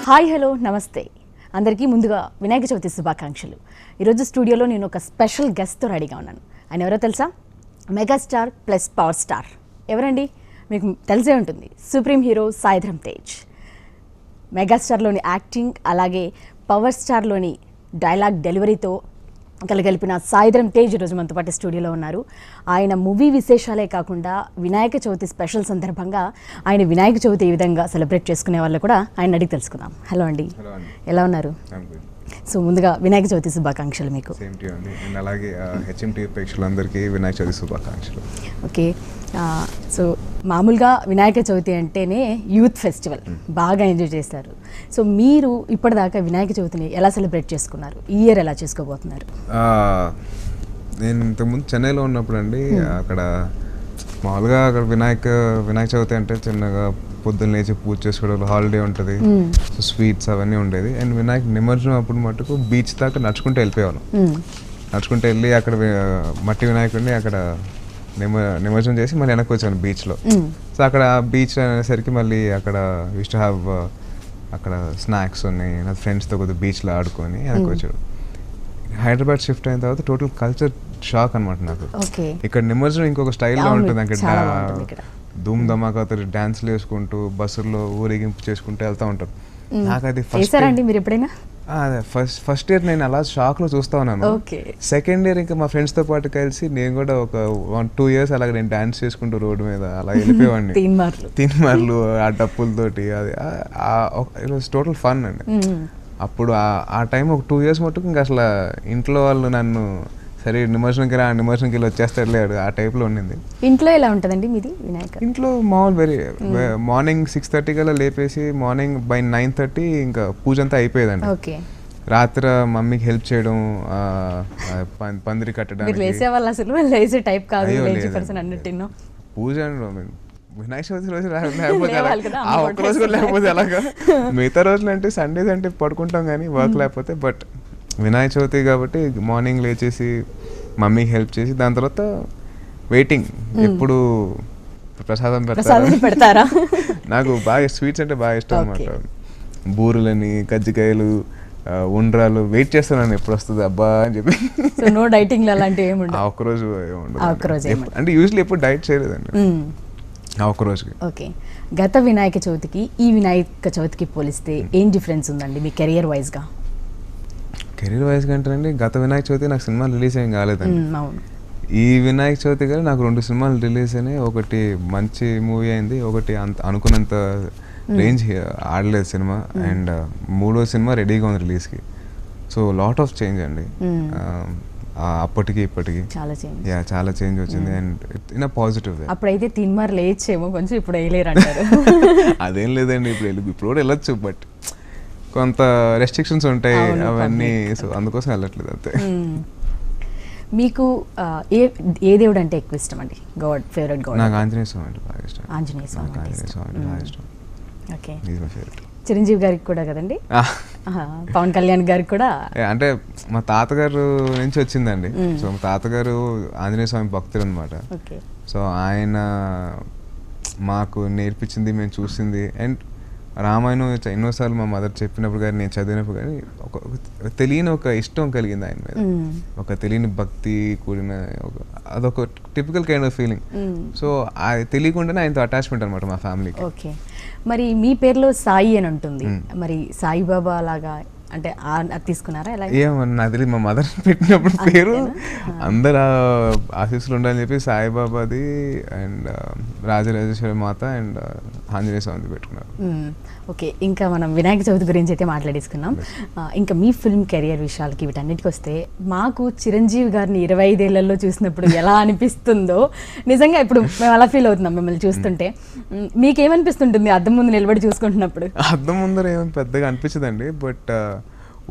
Hi hello నమస్తే అందరికీ ముందుగా వినాయక చవితి శుభాకాంక్షలు. ఈరోజు స్టూడియోలో నేను ఒక స్పెషల్ గెస్ట్తో రెడీగా ఉన్నాను. ఆయన ఎవరో తెలుసా? Megastar plus power star. ఎవరండి? మీకు తెలిసే ఉంటుంది, సుప్రీం హీరో సాయి ధరమ్ తేజ్. మెగాస్టార్లోని యాక్టింగ్ అలాగే పవర్ స్టార్లోని డైలాగ్ డెలివరీతో కలిపిన సాయి ధరమ్ తేజ్ ఈరోజు మనతో పాటు స్టూడియోలో ఉన్నారు. ఆయన మూవీ విశేషాలే కాకుండా వినాయక చవితి స్పెషల్ సందర్భంగా ఆయన వినాయక చవితి ఏ విధంగా సెలబ్రేట్ చేసుకునే వాళ్ళు కూడా ఆయన అడిగి తెలుసుకుందాం. హలో అండి, ఎలా ఉన్నారు? సో ముందుగా వినాయక చవితి శుభాకాంక్షలు మీకు. అలాగే హెచ్ఎంటీ ప్రేక్షకులందరికీ వినాయక చవితి శుభాకాంక్షలు. ఓకే, సో మామూలుగా వినాయక చవితి అంటేనే యూత్ ఫెస్టివల్, బాగా ఎంజాయ్ చేస్తారు. సో మీరు ఇప్పటిదాకా వినాయక చవితిని ఎలా సెలబ్రేట్ చేసుకున్నారు? ఈ ఇయర్ ఎలా చేసుకోబోతున్నారు? నేను ఇంతకుముందు చెన్నైలో ఉన్నప్పుడు అండి, అక్కడ మామూలుగా అక్కడ వినాయక చవితి అంటే చిన్నగా పొద్దున్న లేచి పూజ చేసుకోవడం, హాలిడే ఉంటుంది, సో స్వీట్స్ అవన్నీ ఉండేది. అండ్ వినాయక నిమజ్జనం అప్పుడు మటుకు బీచ్ దాకా నడుచుకుంటూ వెళ్ళిపోయాను. నడుచుకుంటూ వెళ్ళి అక్కడ మట్టి వినాయకుడిని అక్కడ నిమజ్జనం చేసి మళ్ళీ వెనక్కి వచ్చాను బీచ్లో. సో అక్కడ బీచ్ అనేసరికి మళ్ళీ అక్కడ యూస్ టు హ్యావ్ అక్కడ స్నాక్స్ ఉన్నాయి, నా ఫ్రెండ్స్తో కొద్దిగా బీచ్లో ఆడుకొని వెనక్కి వచ్చాడు. హైదరాబాద్ షిఫ్ట్ అయిన తర్వాత టోటల్ కల్చర్ షాక్ అనమాట నాకు. ఇక్కడ నిమజ్జనం ఇంకొక స్టైల్లో ఉంటుంది, అక్కడ ధూమ్ ధమాకాతో డాన్స్లు వేసుకుంటూ బస్సుల్లో ఊరేగింపు చేసుకుంటూ వెళ్తూ ఉంటారు. నాకు అది ఫస్ట్ ఇయర్ నేను అలా షాక్ లో చూస్తా ఉన్నాను. సెకండ్ ఇయర్ ఇంకా మా ఫ్రెండ్స్ తో పాటు కలిసి నేను కూడా ఒక 1-2 years అలాగే నేను డాన్స్ చేసుకుంటూ రోడ్డు మీద అలా వెళ్ళిపోయేవాడిని. తీన్మార్లు ఆ డప్పులతోటి, అది ఇట్ వాస్ టోటల్ ఫన్ అండి. అప్పుడు ఆ టైం ఒక 2 years మటుకు ఇంకా అసలు ఇంట్లో వాళ్ళు నన్ను సరే నిమజ్జనంకి వెళ్ళి వచ్చేస్తాడు ఆ టైప్లో ఉండింది. ఇంట్లో ఎలా ఉంటుందండి మీది వినాయక? ఇంట్లో మామూలు మార్నింగ్ 6:30 కల్లా లేపేసి మార్నింగ్ బై 9:30 ఇంకా పూజ అంతా అయిపోయేదండి. రాత్రి మమ్మీకి హెల్ప్ చేయడం, పందిరి కట్టడం. పూజ వినాయక చవితి రోజు ఆ ఒక్క రోజు కూడా లేకపోతే అలాగా. మిగతా రోజులు అంటే సండేస్ అంటే పడుకుంటాం కానీ వర్క్ లేకపోతే. బట్ వినాయక చవితి కాబట్టి మార్నింగ్ లేచేసి మమ్మీకి హెల్ప్ చేసి దాని తర్వాత వెయిటింగ్ ఎప్పుడు ప్రసాదం పెడతారా. నాకు బాగా స్వీట్స్ అంటే బాగా ఇష్టం అన్నమాట. బూరెలని, కజ్జికాయలు, ఉండ్రాలు వెయిట్ చేస్తాను ఎప్పుడు వస్తుంది అబ్బా అని చెప్పి. నో డైటింగ్ అలాంటివి ఏమి ఉండవు? ఒక్కరోజు అంటే యూజువల్లీ ఎప్పుడు డైట్ చేయలేదండి, ఒక్కరోజుకి. ఓకే, గత వినాయక చవితికి ఈ వినాయక చవితికి పోలిస్తే ఏం డిఫరెన్స్ ఉందండి మీ కెరియర్ వైజ్గా? కెరీర్ వైజ్ కంటే గత వినాయక చవితి నాకు సినిమాలు రిలీజ్ ఏం కాలేదండి. ఈ వినాయక చవితి కానీ నాకు 2 సినిమాలు రిలీజ్ అయినాయి. ఒకటి మంచి మూవీ అయింది, ఒకటి అంత అనుకున్నంత రేంజ్ ఆడలేదు సినిమా. అండ్ 3వ సినిమా రెడీగా ఉంది రిలీజ్కి. సో లాట్ ఆఫ్ చేంజ్ అండి, అప్పటికి ఇప్పటికి చాలా చేంజ్ వచ్చింది. And in a positive way. అప్పుడైతే తీన్మార్లు వేయచ్చేమో కొంచెం, ఇప్పుడు వేయలేరు అంటారు. అదేం లేదండి, ఇప్పుడు కూడా వెళ్ళొచ్చు, బట్ కొంత రెస్ట్రిక్షన్స్ ఉంటాయి అవన్నీ, సో అందుకోసం వెళ్ళట్లేదు అంతే. మీకు ఏ దేవుడు అంటే ఎక్కువ ఇష్టం అండి? God favourite God? నాకు ఆంజనేయ స్వామి అంటే బాగా ఇష్టం. ఆంజనేయ స్వామి బాగా ఇష్టం. Okay, is my favourite. Chiranjeevi గారికి కూడా కదండి, పవన్ కళ్యాణ్ గారికి కూడా. అంటే మా తాతగారు నుంచి వచ్చిందండి. సో మా తాతగారు ఆంజనేయ స్వామి భక్తులు అనమాట. సో ఆయన మాకు నేర్పించింది, మేము చూసింది. అండ్ రామాయణం ఎన్నోసార్లు మా మదర్ చెప్పినప్పుడు కానీ నేను చదివినప్పుడు కానీ ఒక తెలియని ఒక ఇష్టం కలిగింది ఆయన మీద, ఒక తెలియని భక్తి కూడిన అదొక typical kind of feeling. So అది తెలియకుండానే ఆయనతో అటాచ్మెంట్ అనమాట మా ఫ్యామిలీకి. ఓకే, మరి మీ పేరులో సాయి అని ఉంటుంది, మరి సాయిబాబా లాగా అంటే తీసుకున్నారా? ఏమన్నా అది మా మదర్ పెట్టినప్పుడు పేరు అందరు ఆశీస్సులు ఉండాలని చెప్పి సాయిబాబాది and Rajarajeshwari Mata and Anjaneya స్వామి పెట్టుకున్నారు. ఓకే, ఇంకా మనం వినాయక చవితి గురించి అయితే మాట్లాడేసుకున్నాం. ఇంకా మీ ఫిల్మ్ కెరియర్ విషయాలకి వీటన్నిటికి వస్తే, మాకు చిరంజీవి గారిని 25 ఏళ్లలో చూసినప్పుడు ఎలా అనిపిస్తుందో నిజంగా ఇప్పుడు మేము అలా ఫీల్ అవుతున్నాం మిమ్మల్ని చూస్తుంటే. మీకేమనిపిస్తుంటుంది అద్దం ముందు నిలబడి చూసుకుంటున్నప్పుడు? అద్దం ముందర ఏమి పెద్దగా అనిపించదండి, బట్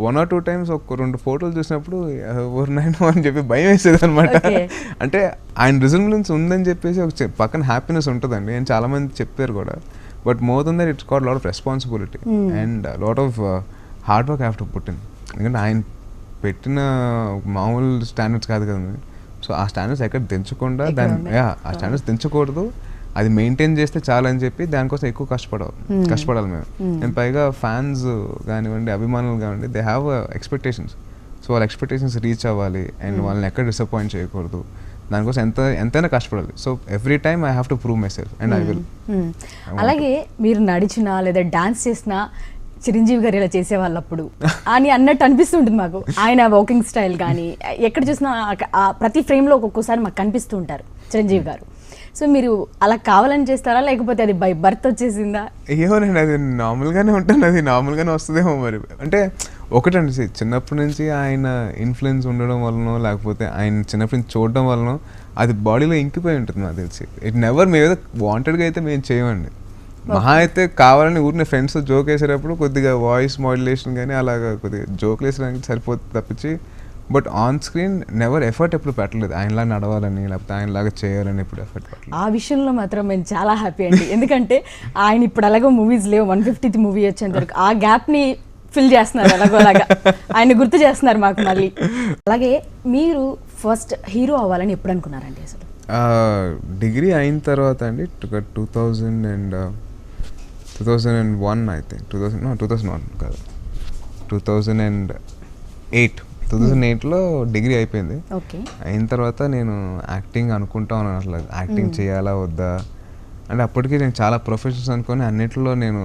1 or 2 times ఒక 2 ఫోటోలు చూసినప్పుడు ఎవరినైనా అని చెప్పి భయం వేసేది అనమాట. అంటే ఆయన రిజల్యూన్స్ ఉందని చెప్పేసి ఒక పక్కన హ్యాపీనెస్ ఉంటుందండి, అని చాలా మంది చెప్పారు కూడా. But more than that it's got lot of responsibility and lot of hard work have to put in. ఎందుకంటే ఆయన పెట్టిన మామూలు స్టాండర్డ్స్ కాదు కదండి. సో ఆ స్టాండర్డ్స్ ఎక్కడ దించకుండా ఆ స్టాండర్డ్స్ దించకూడదు, అది మెయింటైన్ చేస్తే చాలని చెప్పి దానికోసం ఎక్కువ కష్టపడాలి మేము. నేను పైగా ఫ్యాన్స్ కానివ్వండి, అభిమానులు కానివ్వండి, దే హ్యావ్ ఎక్స్పెక్టేషన్స్. సో వాళ్ళ ఎక్స్పెక్టేషన్స్ రీచ్ అవ్వాలి అండ్ వాళ్ళని ఎక్కడ డిసప్పాయింట్ చేయకూడదు. దానికోసం ఎంతైనా కష్టపడాలి. So every time I have to prove my self and I will. అలాగే మీరు నడిచినా లేదా డాన్స్ చేసినా చిరంజీవి గారు ఇలా చేసేవాళ్ళప్పుడు అని అన్నట్టు అనిపిస్తుంటుంది మాకు. ఆయన వాకింగ్ స్టైల్ కానీ ఎక్కడ చూసినా ప్రతి ఫ్రేమ్లో ఒక్కొక్కసారి మాకు కనిపిస్తూ ఉంటారు చిరంజీవి గారు. సో మీరు అలా కావాలని చేస్తారా లేకపోతే అది బై బర్త్ వచ్చేసిందా? ఏమోనండి, అది నార్మల్గానే ఉంటుంది, అది నార్మల్గానే వస్తుందేమో మరి. అంటే ఒకటండి, చిన్నప్పటి నుంచి ఆయన ఇన్ఫ్లుయెన్స్ ఉండడం వలన లేకపోతే ఆయన చిన్నప్పటి నుంచి చూడడం వలన అది బాడీలో ఇంకిపోయి ఉంటుంది నాకు తెలిసి. ఇట్ నెవర్ మేము ఏదో వాంటెడ్గా అయితే మేము చేయమండి. మహా అయితే కావాలని ఊరిని ఫ్రెండ్స్ జోక్ వేసేటప్పుడు కొద్దిగా వాయిస్ మాడ్యులేషన్ కానీ అలాగా కొద్దిగా జోక్లు వేసడానికి సరిపోతుంది తప్పించి, but on screen never effort ఎప్పుడు పెట్టలేదు ఆయనలాగా నడవాలని లేకపోతే ఆయనలాగా చేయాలని ఎప్పుడు ఎఫర్ట్ పెట్టలేదు. ఆ విషయంలో మాత్రం మేము చాలా హ్యాపీ అండి. ఎందుకంటే ఆయన ఇప్పుడు అలాగో మూవీస్ లేవు, 150th మూవీ వచ్చేంత వరకు ఆ గ్యాప్ని ఫిల్ చేస్తున్నారు, అలాగోలాగా ఆయన గుర్తు చేస్తున్నారు మాకు మళ్ళీ. అలాగే మీరు ఫస్ట్ హీరో అవ్వాలని ఎప్పుడు అనుకున్నారండి అసలు? డిగ్రీ అయిన తర్వాత అండి 2001 అయితే 2001 కాదు 2008లో డిగ్రీ అయిపోయింది. అయిన తర్వాత నేను యాక్టింగ్ అనుకుంటా ఉన్నాను. అసలు యాక్టింగ్ చేయాలా వద్దా అంటే అప్పటికి నేను చాలా ప్రొఫెషన్స్ అనుకొని అన్నింటిలో నేను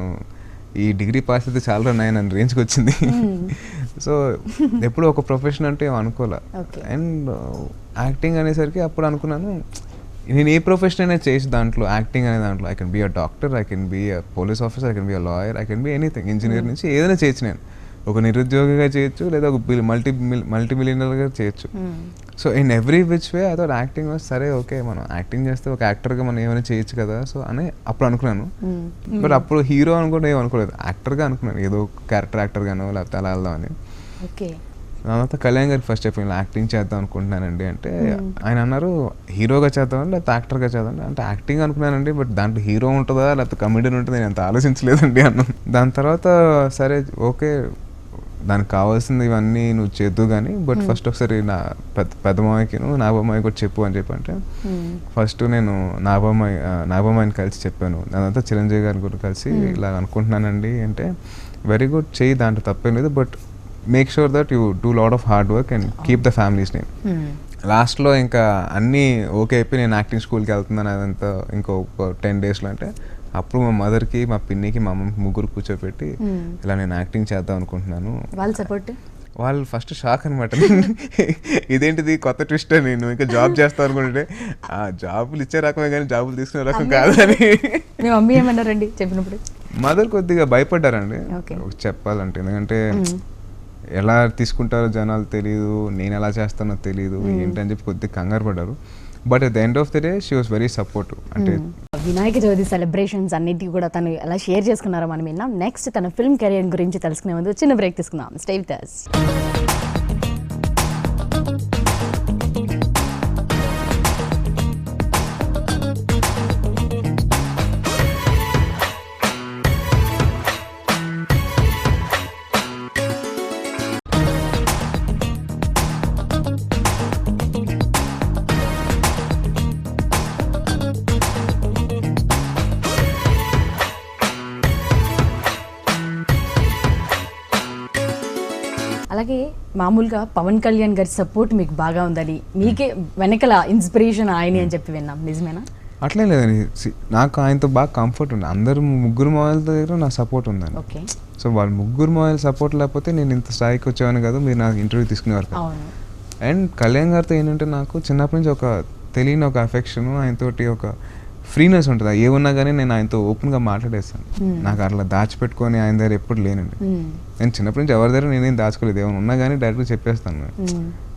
ఈ డిగ్రీ పాస్ అయితే చాలా నన్ను రేంజ్కి వచ్చింది. సో ఎప్పుడు ఒక ప్రొఫెషన్ అంటే ఏం అనుకోలే. అండ్ యాక్టింగ్ అనేసరికి అప్పుడు అనుకున్నాను నేను ఏ ప్రొఫెషన్ అయినా చేసి దాంట్లో యాక్టింగ్ అనే దాంట్లో I can be a doctor, I can be a police officer, I can be a lawyer, I can be anything. Engineer నుంచి ఏదైనా చేయొచ్చు. నేను ఒక నిరుద్యోగిగా చేయొచ్చు లేదా ఒక మల్టీ మిలియనర్గా చేయొచ్చు. So in every which way I thought acting సరే ఓకే మనం యాక్టింగ్ చేస్తే ఒక యాక్టర్గా మనం ఏమైనా చేయొచ్చు కదా. సో అని అప్పుడు అనుకున్నాను. బట్ అప్పుడు హీరో అనుకుంటే ఏమనుకోలేదు, యాక్టర్గా అనుకున్నాను. ఏదో క్యారెక్టర్ యాక్టర్గానో లేకపోతే అలా వెళ్దామని. తర్వాత కళ్యాణ్ గారికి ఫస్ట్ చెప్పాను యాక్టింగ్ చేద్దాం అనుకుంటున్నానండి అంటే ఆయన అన్నారు హీరోగా చేద్దామని లేకపోతే యాక్టర్గా చేద్దాం అంటే యాక్టింగ్ అనుకున్నానండి బట్ దాంట్లో హీరో ఉంటుందా లేకపోతే కమెడియన్ ఉంటుందా నేను అంత ఆలోచించలేదండి అన్నాను. దాని తర్వాత సరే ఓకే దానికి కావాల్సింది ఇవన్నీ నువ్వు చేద్దు కానీ బట్ ఫస్ట్ ఒకసారి నా పెద్దమ్మాయికి నాగమ్మాయి కూడా చెప్పు అని చెప్పి అంటే ఫస్ట్ నేను నాగమ్మాయిని కలిసి చెప్పాను. దానితో చిరంజీవి గారిని కూడా కలిసి ఇలా అనుకుంటున్నానండి అంటే వెరీ గుడ్ చెయ్యి దాంట్లో తప్పేం లేదు but make sure that you do lot of hard work and keep the families name. లాస్ట్లో ఇంకా అన్నీ ఓకే అయిపోయి నేను యాక్టింగ్ స్కూల్కి వెళ్తున్నాను అదంతా ఇంకో 10 daysలో అంటే అప్పుడు మా మదర్కి మా పిన్నికి మా అమ్మకి ముగ్గురు కూర్చోపెట్టి ఇలా నేను యాక్టింగ్ చేద్దాం అనుకుంటున్నాను. వాళ్ళు ఫస్ట్ షాక్ అనమాట. ఇదేంటిది కొత్త ట్విస్ట్ అని, నువ్వు ఇంకా జాబ్ చేస్తావు అనుకుంటే ఆ జాబులు ఇచ్చే రకమే కానీ జాబులు తీసుకునే రకం కాదని. మీ మమ్మీ ఏమన్నారండి చెప్పినప్పుడు? మదర్ కొద్దిగా భయపడ్డారండి చెప్పాలంటే. ఎందుకంటే ఎలా తీసుకుంటారో జనాలు తెలియదు, నేను ఎలా చేస్తానో తెలియదు ఏంటని చెప్పి కొద్దిగా కంగారు పడ్డారు. But at the end of the day she was very supportive. అంటే వినాయక చవితి సెలబ్రేషన్స్ అన్నిటికీ కూడా తను ఎలా షేర్ చేసుకున్నారో మనం విన్నాం. నెక్స్ట్ తన ఫిల్మ్ కెరియర్ గురించి తెలుసుకునే ముందు చిన్న బ్రేక్ తీసుకుందాం. Stay with us. అలాగే మామూలుగా పవన్ కళ్యాణ్ గారి సపోర్ట్ మీకు బాగా ఉందని, మీకే వెనకల ఇన్స్పిరేషన్ ఆయనే అని చెప్పి విన్నాం, నిజమేనా? అట్లే లేదండి, నాకు ఆయనతో బాగా కంఫర్ట్ ఉంది. అందరు ముగ్గురు మొబైల్ దగ్గర నా సపోర్ట్ ఉందండి. సో వాళ్ళు ముగ్గురు మొబైల్ సపోర్ట్ లేకపోతే నేను ఇంత స్థాయికి వచ్చేవాని కాదు, మీరు నాకు ఇంటర్వ్యూ తీసుకునేవారు. అండ్ కళ్యాణ్ గారితో ఏంటంటే నాకు చిన్నప్పటి నుంచి ఒక తెలియని ఒక అఫెక్షన్, ఆయనతోటి ఒక ఫ్రీనెస్ ఉంటుంది. ఏమున్నా కానీ నేను ఆయనతో ఓపెన్గా మాట్లాడేస్తాను. నాకు అట్లా దాచిపెట్టుకొని ఆయన దగ్గర ఎప్పుడు లేనండి. నేను చిన్నప్పటి నుంచి ఎవరి దగ్గర నేనేం దాచుకోలేదు. ఏమైనా ఉన్నా కానీ డైరెక్ట్గా చెప్పేస్తాను.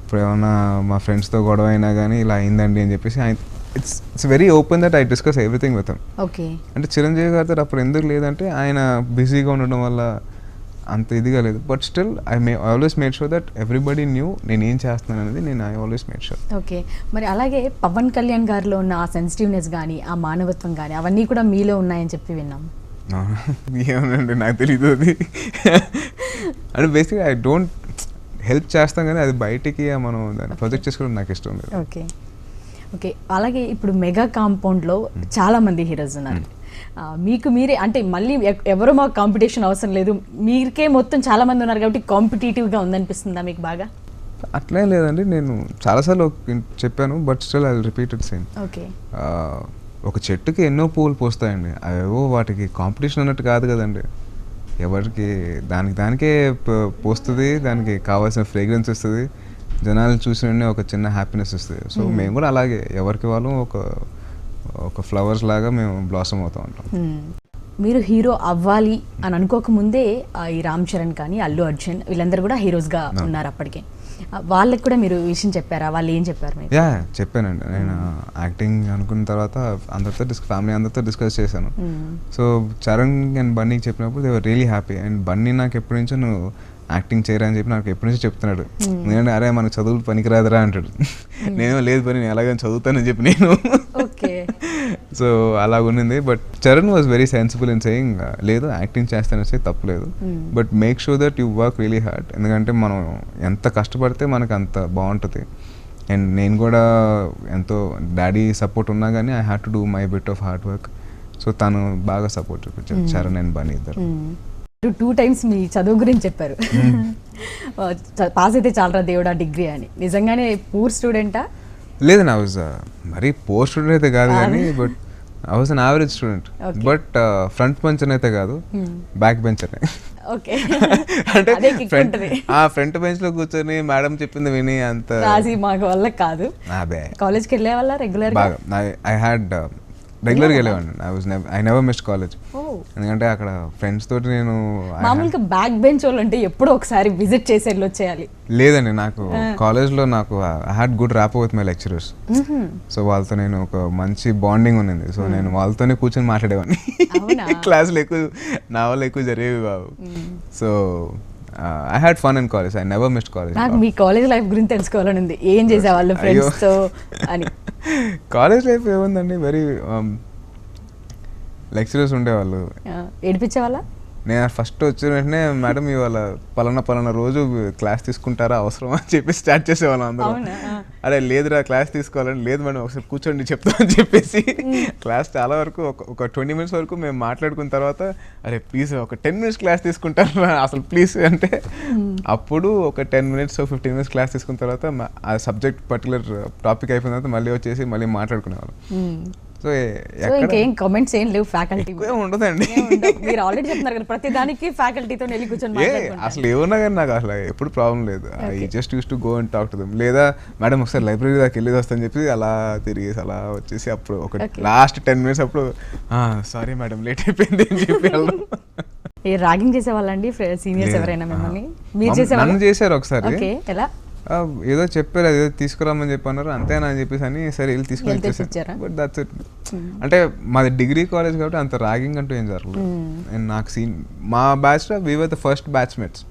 ఇప్పుడు ఏమన్నా మా ఫ్రెండ్స్తో గొడవ అయినా కానీ ఇలా అయిందండి అని చెప్పేసి ఆయన it's very open that I discuss everything with him. అంటే చిరంజీవి గారితో అప్పుడు ఎందుకు లేదంటే ఆయన బిజీగా ఉండడం వల్ల అంత ఇదిగా లేదు. But still I always made sure that everybody knew నేను ఏం చేస్తున్నాను అనేది నేను I always made sure. Okay, మరి అలాగే పవన్ కళ్యాణ్ గారిలో ఉన్న ఆ సెన్సిటివ్నెస్ కానీ ఆ మానవత్వం కానీ అవన్నీ కూడా మీలో ఉన్నాయని చెప్పి విన్నాం. ఏమనండి నాకు తెలీదు అది. అంటే బేసిక్గా ఐ డోంట్ హెల్ప్ చేస్తాం కానీ అది బయటికి మనం దాన్ని ప్రొజెక్ట్ చేసుకోవడం నాకు ఇష్టం లేదు. ఓకే, ఓకే, అలాగే ఇప్పుడు మెగా కాంపౌండ్లో చాలా మంది హీరోస్ ఉన్నారు. మీకు మీరే అంటే మళ్ళీ ఎవరో మాకు కాంపిటీషన్ అవసరం లేదు, మీకే మొత్తం చాలా మంది ఉన్నారు కాబట్టి కాంపిటేటివ్గా ఉందనిపిస్తుందా మీకు బాగా? అట్లే లేదండి, నేను చాలాసార్లు చెప్పాను, but still I repeat it same. Okay, ఒక చెట్టుకి ఎన్నో పువ్వులు పూస్తాయండి, అవేవో వాటికి కాంపిటీషన్ అన్నట్టు కాదు కదండి. ఎవరికి దానికే పోస్తుంది, దానికి కావాల్సిన ఫ్రేగ్రెన్స్ ఇస్తుంది, జనాలు చూసిన ఒక చిన్న హ్యాపీనెస్ ఇస్తుంది. సో మేము కూడా అలాగే ఎవరికి వాళ్ళు ఒక ఫ్లవర్స్ లాగా మేము బ్లాసమ్ అవుతూ ఉంటాం. మీరు హీరో అవ్వాలి అని అనుకోకముందే ఈ రామ్ చరణ్ కానీ అల్లు అర్జున్ వీళ్ళందరూ కూడా హీరోస్గా ఉన్నారు అప్పటికే. వాళ్ళకి కూడా మీరు విషయం చెప్పారా? వాళ్ళు ఏం చెప్పారు మీకు? చెప్పానండి, నేను యాక్టింగ్ అనుకున్న తర్వాత అందరితో ఫ్యామిలీ అందరితో డిస్కస్ చేశాను. సో చరణ్ అండ్ బన్నీకి చెప్పినప్పుడు they were really happy. And Bunny నాకు ఎప్పటి నుంచో నువ్వు యాక్టింగ్ చేయరా అని చెప్పి నాకు ఎప్పటి నుంచో చెప్తున్నాడు. ఎందుకంటే అరే మనకు చదువులు పనికిరాదురా అంటాడు. నేనేమో లేదు పని నేను ఎలాగని చదువుతానని చెప్పి నేను. సో అలా ఉన్నింది. But Charan was very sensible in saying లేదు యాక్టింగ్ చేస్తానని తప్పలేదు, but make sure that you work really hard. ఎందుకంటే మనం ఎంత కష్టపడితే మనకు అంత బాగుంటుంది. అండ్ నేను కూడా ఎంతో డాడీ సపోర్ట్ ఉన్నా కానీ I had to do my bit of hard work. So తను బాగా సపోర్ట్ చూపించారు, చరణ్ అండ్ బన్నీ ఇద్దరు. 2 times మీ చదువు గురించి చెప్పారు. పాస్ అయితే చాలరా దేవుడా డిగ్రీ అని. నిజంగానే పూర్ స్టూడెంటా? లేదు, నా వాజ్ మరీ పోర్ స్టూడెంట్ అయితే కాదు కానీ, but I was an average student. But front bencher అయితే కాదు, బ్యాక్ బెంచర్. అంటే ఫ్రంట్ బెంచ్ లో కూర్చొని మేడం చెప్పింది విని అంత మాకు వల్ల కాదు. కాలేజ్కి వెళ్ళే వాళ్ళ రెగ్యులర్ ఐ హ్యాడ్ రెగ్యులర్గా వెళ్ళేవాడిని. I never missed college. ఎందుకంటే అక్కడ ఫ్రెండ్స్ తోటి నేను మామూలుగా బ్యాక్ బెంచ్ వాళ్ళు అంటే ఎప్పుడో ఒకసారి విజిట్ చేసి వెళ్ళొచ్చేయాలి. లేదండి, నాకు కాలేజ్లో నాకు I had good rapport with my lecturers. So వాళ్ళతో నేను ఒక మంచి బాండింగ్ ఉన్నింది. సో నేను వాళ్ళతోనే కూర్చొని మాట్లాడేవాడిని. క్లాసులు ఎక్కువ నా వల్ల ఎక్కువ జరిగేవి బాబు. So I had fun in college, I never missed college. నాకు మీ కాలేజ్ లైఫ్ గురించి తెలుసుకోవాలని ఉంది, ఏం చేసేవాళ్ళు ఫ్రెండ్స్ తో అని. కాలేజ్ లైఫ్ ఏముందండి, వెరీ లెక్చరర్స్ ఉండేవాళ్ళు. ఏడిపించేవాళ్ళ? నేను ఫస్ట్ వచ్చిన వెంటనే మేడం ఇవాళ పలానా రోజు క్లాస్ తీసుకుంటారా అవసరం అని చెప్పి స్టార్ట్ చేసేవాళ్ళం అందరూ. అరే లేదురా క్లాస్ తీసుకోవాలని, లేదు మేడం ఒకసారి కూర్చోండి చెప్తామని చెప్పేసి క్లాస్ చాలా వరకు ఒక 20 minutes వరకు మేము మాట్లాడుకున్న తర్వాత అరే ప్లీజ్ ఒక 10 minutes క్లాస్ తీసుకుంటారా అసలు ప్లీజ్ అంటే, అప్పుడు ఒక 10 minutes 15 minutes క్లాస్ తీసుకున్న తర్వాత ఆ సబ్జెక్ట్ పర్టికులర్ టాపిక్ అయిపోయిన తర్వాత మళ్ళీ వచ్చేసి మళ్ళీ మాట్లాడుకునేవాళ్ళం. సో ఇంకేం కామెంట్స్ ఏం లేవు, ఫ్యాకల్టీ ఉండదండి. మీరు ఆల్రెడీ చెప్తున్నారు కదా ప్రతి దానికి ఫ్యాకల్టీతో వెళ్ళి కూర్చొని అసలు ఏమన్నా కానీ నాకు అసలు ఎప్పుడు ప్రాబ్లం లేదు. I just use to go and talk to them. లేదా మేడం ఒకసారి లైబ్రరీ దాకా వెళ్ళేది వస్తాను చెప్పి అలా తిరిగేసి అలా వచ్చేసి అప్పుడు ఒక లాస్ట్ 10 minutes అప్పుడు సారీ మేడం లేట్ అయిపోయింది అని చెప్పి ర్యాగింగ్ చేసేవాళ్ళండి సీనియర్స్ ఎవరైనా మిమ్మల్ని? మీరు చేసేవాళ్ళు? చేశారు ఒకసారి. ఎలా? ఏదో చెప్పారు, అదేదో తీసుకురామని చెప్పి అన్నారు, అంతేనా అని చెప్పేసి అని సరే వెళ్ళి తీసుకొని బట్ దట్స్ ఇట్. అంటే మాది డిగ్రీ కాలేజ్ కాబట్టి అంత ర్యాగింగ్ అంటూ ఏం జరగలేదు. అండ్ నాకు మా బ్యాచ్ లో we were the first batchmates.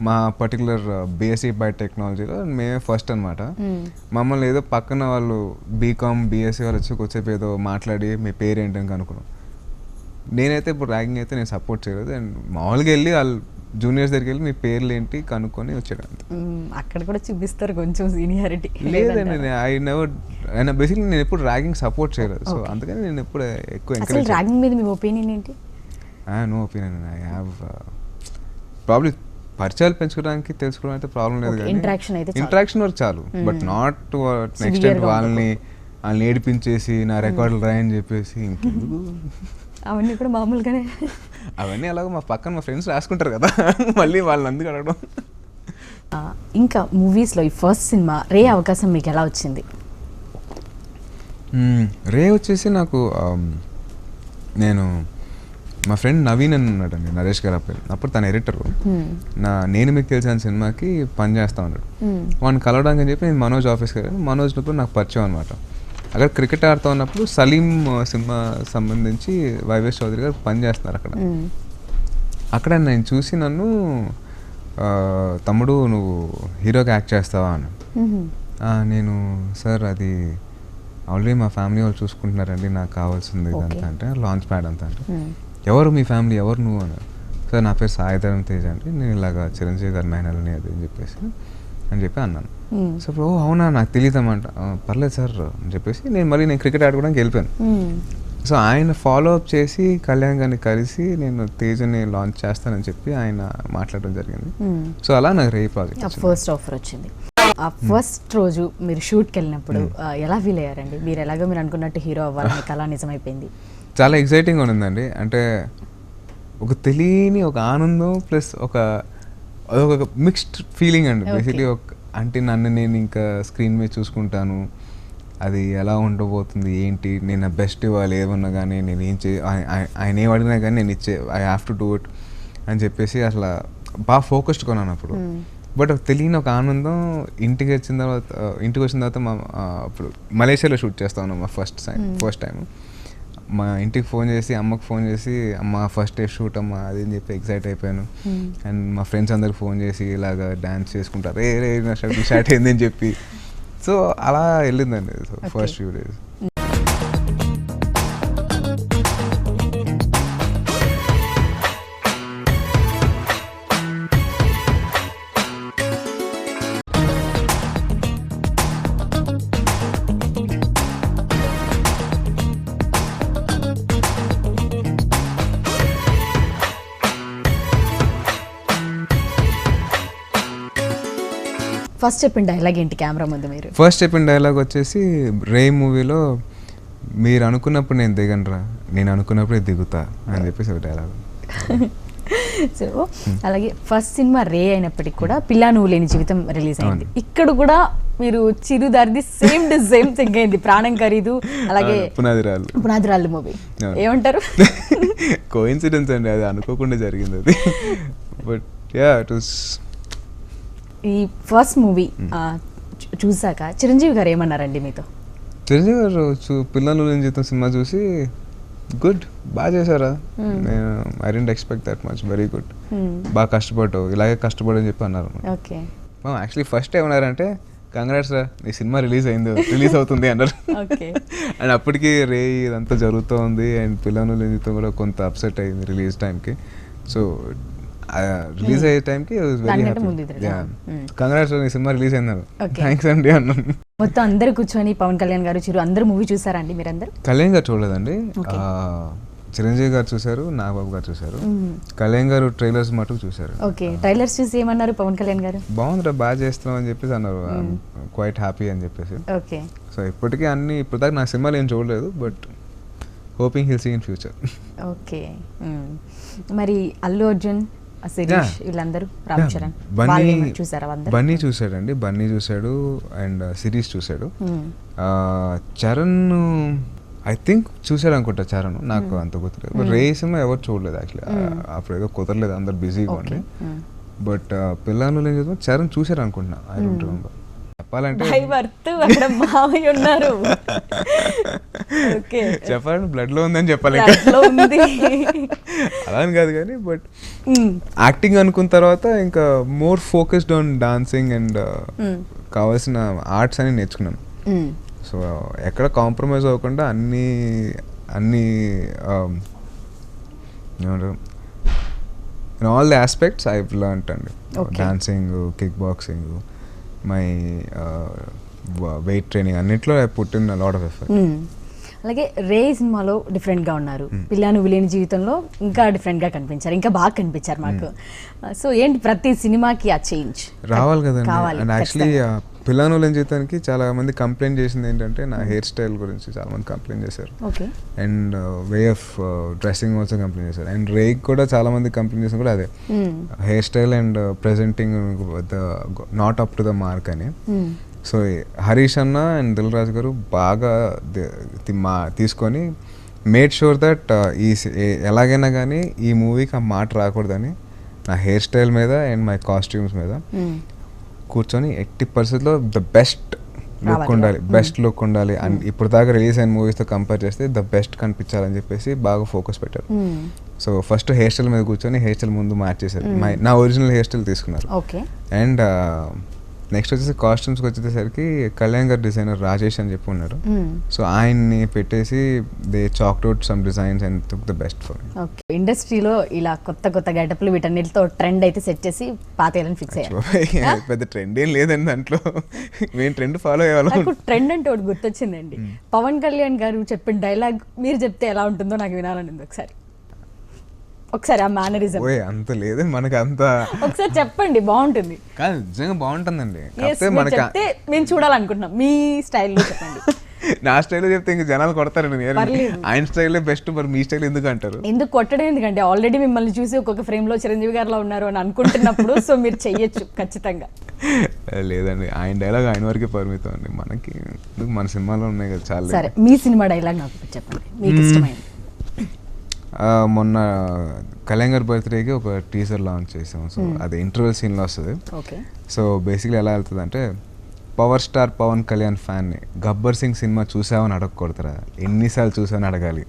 మా పర్టికులర్ బీఎస్సీ బయోటెక్నాలజీలో మేమే ఫస్ట్ అనమాట. మమ్మల్ని ఏదో పక్కన వాళ్ళు బీకామ్ బీఎస్సీ వాళ్ళు వచ్చి కొద్దిసేపు ఏదో మాట్లాడి మీ పేరు ఏంటని కనుక్కున్నాం. నేనైతే ఇప్పుడు ర్యాగింగ్ అయితే నేను సపోర్ట్ చేయలేదు. అండ్ మామూలుగా వెళ్ళి వాళ్ళు జూనియర్స్ దగ్గరికి వెళ్ళి మీ పేర్లు ఏంటి కనుక్కొని వచ్చాడు. అక్కడ కూడా చూపిస్తారు కొంచెం సీనియారిటీ. లేదండి, బేసిక్లీ నేను ఎప్పుడు ర్యాగింగ్ సపోర్ట్ చేయలేదు. సో అందుకని నేను ఎప్పుడు ఎక్కువ ఎంకరేజ్. ర్యాగింగ్ మీద మీ ఒపీనియన్ ఏంటి? No opinion. I have probably పరిచయాలు పెంచుకోవడానికి తెలుసుకోవడం అయితే ప్రాబ్లం లేదు, కానీ ఇంటరాక్షన్ వరకు చాలు. బట్ నాట్ టు నెక్స్ట్ వాళ్ళని ఏడిపించేసి నా రికార్డులు రాయని చెప్పేసి ఇంకెందుకు. అవన్నీ కూడా మామూలుగానే, అవన్నీ అలాగ మా పక్కన మా ఫ్రెండ్స్ రాసుకుంటారు కదా, మళ్ళీ వాళ్ళని అందుకు అడగడం. ఇంకా మూవీస్లో ఈ ఫస్ట్ సినిమా రే అవకాశం మీకు ఎలా వచ్చింది? రే వచ్చేసి నాకు నేను మా ఫ్రెండ్ నవీన్ అని ఉన్నాడండి, నరేష్ గారు అప్పుడు తన ఎడిటర్. నేను మీకు తెలిసిన సినిమాకి పని చేస్తా ఉన్నాడు. వాడిని కలవడానికి అని చెప్పి నేను మనోజ్ ఆఫీస్కి వెళ్ళాను. మనోజ్ కూడా నాకు పరిచయం అనమాట. అక్కడ క్రికెట్ ఆడుతూ ఉన్నప్పుడు సలీం సినిమా సంబంధించి వైవేష్ చౌదరి గారు పని చేస్తున్నారు అక్కడ. అక్కడ నేను చూసి నన్ను తమ్ముడు నువ్వు హీరోకి యాక్ట్ చేస్తావా అని. నేను సార్ అది ఆల్రెడీ మా ఫ్యామిలీ వాళ్ళు చూసుకుంటున్నారండి, నాకు కావాల్సింది ఇదంతా అంటే లాంచ్ ప్యాడ్ అంతా అంటే ఎవరు మీ ఫ్యామిలీ ఎవరు నువ్వు అన్నారు. సార్ నా పేరు సాయిధరం తేజ్ అంటే నేను ఇలాగా చిరంజీవి గారి మేనల్ని అది అని చెప్పేసి అని చెప్పి అన్నాను. సో ఓ అవునా నాకు తెలియదన్నమాట, పర్లేదు సార్ అని చెప్పేసి నేను క్రికెట్ ఆడుకోవడానికి వెళ్ళిపోయాను. సో ఆయన ఫాలో అప్ చేసి కళ్యాణ్ గారిని కలిసి నేను తేజని లాంచ్ చేస్తానని చెప్పి ఆయన మాట్లాడడం జరిగింది. సో అలా నాకు రే ప్రాజెక్ట్ ఫస్ట్ ఆఫర్ వచ్చింది. ఆ ఫస్ట్ రోజు మీరు షూట్కి వెళ్ళినప్పుడు ఎలా ఫీల్ అయ్యారండి? మీరు ఎలాగో మీరు అనుకున్నట్టు హీరో అవ్వాలని కళ నిజమైపోయింది. చాలా ఎక్సైటింగ్ ఉండిందండి. అంటే ఒక తెలియని ఒక ఆనందం ప్లస్ ఒక మిక్స్డ్ ఫీలింగ్ అండి. బేసిక్లీ అంటే నన్ను నేను ఇంకా స్క్రీన్ మీద చూసుకుంటాను, అది ఎలా ఉండబోతుంది ఏంటి, నేను బెస్ట్ ఇవ్వాలి ఏమన్నా కానీ, నేను ఏం ఆయన ఏం అడిగినా కానీ నేను I have to do it అని చెప్పేసి అసలు బాగా ఫోకస్డ్ కొన్నాను అప్పుడు. బట్ తెలియని ఒక ఆనందం. ఇంటికి వచ్చిన తర్వాత అప్పుడు మలేషియాలో షూట్ చేస్తా ఉన్నాం మా ఫస్ట్ టైం. మా ఇంటికి ఫోన్ చేసి అమ్మకి ఫోన్ చేసి, అమ్మ ఫస్ట్ డే షూట్ అమ్మ అది అని చెప్పి ఎక్సైట్ అయిపోయాను. అండ్ మా ఫ్రెండ్స్ అందరికి ఫోన్ చేసి ఇలాగ డ్యాన్స్ చేసుకుంటారు, రే నా స్టార్ట్ అయింది అని చెప్పి. సో అలా వెళ్ళిందండి ఫస్ట్ ఫ్యూ డేస్. ఫస్ట్ చెప్పిన డైలాగ్ ఏంటి కెమెరా ముందు మీరు? ఫస్ట్ చెప్పిన డైలాగ్ వచ్చేసి రే మూవీలో మీరు అనుకున్నప్పుడు నేను దిగనరా, నేను అనుకున్నప్పుడే దిగుతా అని చెప్పేసి ఒక డైలాగ్. సో అలాగే ఫస్ట్ సినిమా రే అయినప్పటికీ కూడా పిల్లా నువ్వు లేని జీవితం రిలీజ్ అయింది. ఇక్కడ కూడా మీరు చిరుదారిది సేమ్ టు సేమ్ థింగ్ అయింది, ప్రాణం ఖరీదు అలాగే పునాదిరాళ్ళు మూవీ. ఏమంటారు? కోఇన్సిడెన్స్ అండి, అది అనుకోకుండా జరిగింది అది. But yeah it was. ఈ ఫస్ట్ మూవీ చూసాక చిరంజీవి గారు ఏమన్నారండి మీతో? చిరంజీవి గారు పిల్లలు లేని జీవితం సినిమా చూసి గుడ్, బాగా చేశారా, నేను I don't expect that much, very good, బాగా కష్టపడ్డావు, ఇలాగే కష్టపడు అని చెప్పి అన్నారు. ఓకే. యాక్చువల్లీ ఫస్ట్ ఏమన్నారంటే కంగ్రాట్స్ రా నీ సినిమా రిలీజ్ అవుతుంది అన్నారు. అండ్ అప్పటికి రే ఇదంతా జరుగుతూ ఉంది అండ్ పిల్లలు లేని జీవితం కూడా కొంత అప్సెట్ అయింది రిలీజ్ టైంకి. సో రిలీజ్ అయ్యే టైంకి కంగ్రాట్స్ నీ సినిమా రిలీజ్ అయింది, థ్యాంక్స్ అండి అన్నాను. మొత్తం అందరు కూర్చొని పవన్ కళ్యాణ్ గారు చిరు అందరూ మూవీ చూసారా అండి? మీరందరూ? కళ్యాణ్ గారు చూడలేదండి, చిరంజీవి గారు చూశారు, నాగబాబు గారు చూశారు. కళ్యాణ్ గారు ట్రైలర్స్ మటుకు చూశారు. ఓకే. ట్రైలర్స్ చూసి ఏమన్నారు పవన్ కళ్యాణ్ గారు? బాగుందిరా, బాగా చేస్తున్నాం అని చెప్పేసి అన్నారు, క్వైట్ హ్యాపీ అని చెప్పేసి. ఓకే. సో ఇప్పటికీ ఇప్పుడు దాకా నా సినిమాలు ఏం చూడలేదు, but hoping he'll see in future. Okay. మరి అల్లు అర్జున్, వీళ్ళందరూ, రామ్ చరణ్ చూసారా? బన్నీ చూసాడండి, బన్నీ చూసాడు అండ్ సిరీస్ చూసాడు. చరణ్ ఐ థింక్ చూసాడు అనుకుంటా, చరణ్ నాకు అంత గుర్తులేదు. బట్ రే సినిమా ఎవరు చూడలేదు యాక్చువల్లీ, అప్పుడు ఏదో కుదరలేదు, అందరు బిజీగా ఉండి. బట్ పిల్లలు లేని జీవితం చరణ్ చూసారు అనుకుంటున్నా, ఐ డోంట్ రిమెంబర్. చెప్పాలంటే చెప్పాలంటే బ్లడ్ లో ఉందని చెప్పాలి, అలా అని కాదు కానీ. బట్ యాక్టింగ్ అనుకున్న తర్వాత ఇంకా more focused on dancing and కావాల్సిన ఆర్ట్స్ అని నేర్చుకున్నాను. సో ఎక్కడ కాంప్రమైజ్ అవ్వకుండా అన్ని ఏమంటారు in all the aspects I learned అండి. Dancing, kick boxing, my weight training, అన్నిట్లో I put in a lot of effort. అలాగే రే సినిమాలో డిఫరెంట్గా ఉన్నారు, పిల్ల నువ్వు లేని జీవితంలో ఇంకా డిఫరెంట్గా కనిపించారు, ఇంకా బాగా కనిపించారు మాకు. సో ఏంటి ప్రతి సినిమాకి ఆ చేంజ్ రావాలి కదండి. అండ్ యాక్చువల్లీ పిల్ల నువ్వు లేని జీవితానికి చాలా మంది కంప్లైంట్ చేసింది ఏంటంటే నా హెయిర్ స్టైల్ గురించి చాలా మంది కంప్లైంట్ చేశారు. And way of dressing also complaint చేశారు. అండ్ రేకి కూడా చాలా మంది కంప్లైంట్ చేసిన కూడా అదే, hair style and presenting not up to the mark అని. సో హరీష్ అన్న అండ్ దిల్ రాజు గారు బాగా తీసుకొని మేడ్ షూర్ దట్ ఎలాగైనా కానీ ఈ మూవీకి ఆ మాట రాకూడదని నా హెయిర్ స్టైల్ మీద అండ్ మై కాస్ట్యూమ్స్ మీద కూర్చొని 80% ద బెస్ట్ లుక్ ఉండాలి అండ్ ఇప్పుడు దాకా రిలీజ్ అయిన మూవీస్తో కంపేర్ చేస్తే ద బెస్ట్ కనిపించాలని చెప్పేసి బాగా ఫోకస్ పెట్టారు. సో ఫస్ట్ హెయిర్ స్టైల్ మీద కూర్చొని హెయిర్ స్టైల్ ముందు మార్చేశారు, నా ఒరిజినల్ హెయిర్ స్టైల్ తీసుకున్నారు. అండ్ నెక్స్ట్ వచ్చేసి కాస్ట్యూమ్స్కి వచ్చేసరికి కళ్యాణ్ గారు డిజైనర్ రాజేష్ అని చెప్పి ఉన్నారు. సో ఆయన్ని పెట్టేసి they chalked out some designs and took the best for me. Okay, ఇండస్ట్రీలో ఇలా కొత్త కొత్త గెటప్లు వీటన్నిటితో ట్రెండ్ అయితే సెట్ చేసి పాతేయాలని ఫిక్స్ అయ్యారు. పెద్ద ట్రెండ్ ఏం లేదండి దాంట్లో, మేము ట్రెండ్ ఫాలో అయ్యేవాళ్ళం. నాకు ట్రెండ్ అంటే ఒకటి గుర్తొచ్చిందండి. పవన్ కళ్యాణ్ గారు చెప్పిన డైలాగ్ మీరు చెప్తే ఎలా ఉంటుందో నాకు వినాలని ఉంది. ఒకసారి ఆ మేనరిజం అంత లేదండి మనకి, అంత ఒకసారి చెప్పండి, బాగుంటుంది. కాదు నిజంగా బాగుంటుందండి. Yes, మీరు చెప్తే మేము చూడాలనుకుంటున్నాం, మీ స్టైల్లో చెప్పండి. నా స్టైల్లో చెప్తే ఇంక జనాలు కొడతారండి. పర్లేదు. ఆయన స్టైలే బెస్ట్, మరి మీ స్టైల్ ఎందుకు అంటారు? ఎందుకు కొట్టడం ఎందుకంటే ఆల్రెడీ మిమ్మల్ని చూసి ఒక్కొక్క ఫ్రేమ్ లో చిరంజీవి గారిలో ఉన్నారు అని అనుకుంటున్నప్పుడు సో మీరు చెయ్యొచ్చు ఖచ్చితంగా. లేదండి, ఆయన డైలాగ్ ఆయన వరకే పరిమితం అండి, మనకి ఎందుకు, మన సినిమాలో ఉన్నాయి కదా చాలా. సరే, మీ సినిమా డైలాగ్ నాకు చెప్పండి, మీకు ఇష్టమైంది. మొన్న కళ్యాణ్ గారి బర్త్డేకి ఒక టీజర్ లాంచ్ చేసాం. సో అది ఇంటర్వెల్ సీన్లో వస్తుంది. ఓకే. సో బేసిక్లీ ఎలా వెళ్తుంది అంటే, పవర్ స్టార్ పవన్ కళ్యాణ్ ఫ్యాన్ని గబ్బర్ సింగ్ సినిమా చూసావని అడగకూడదురా, ఎన్నిసార్లు చూసావని అడగాలి.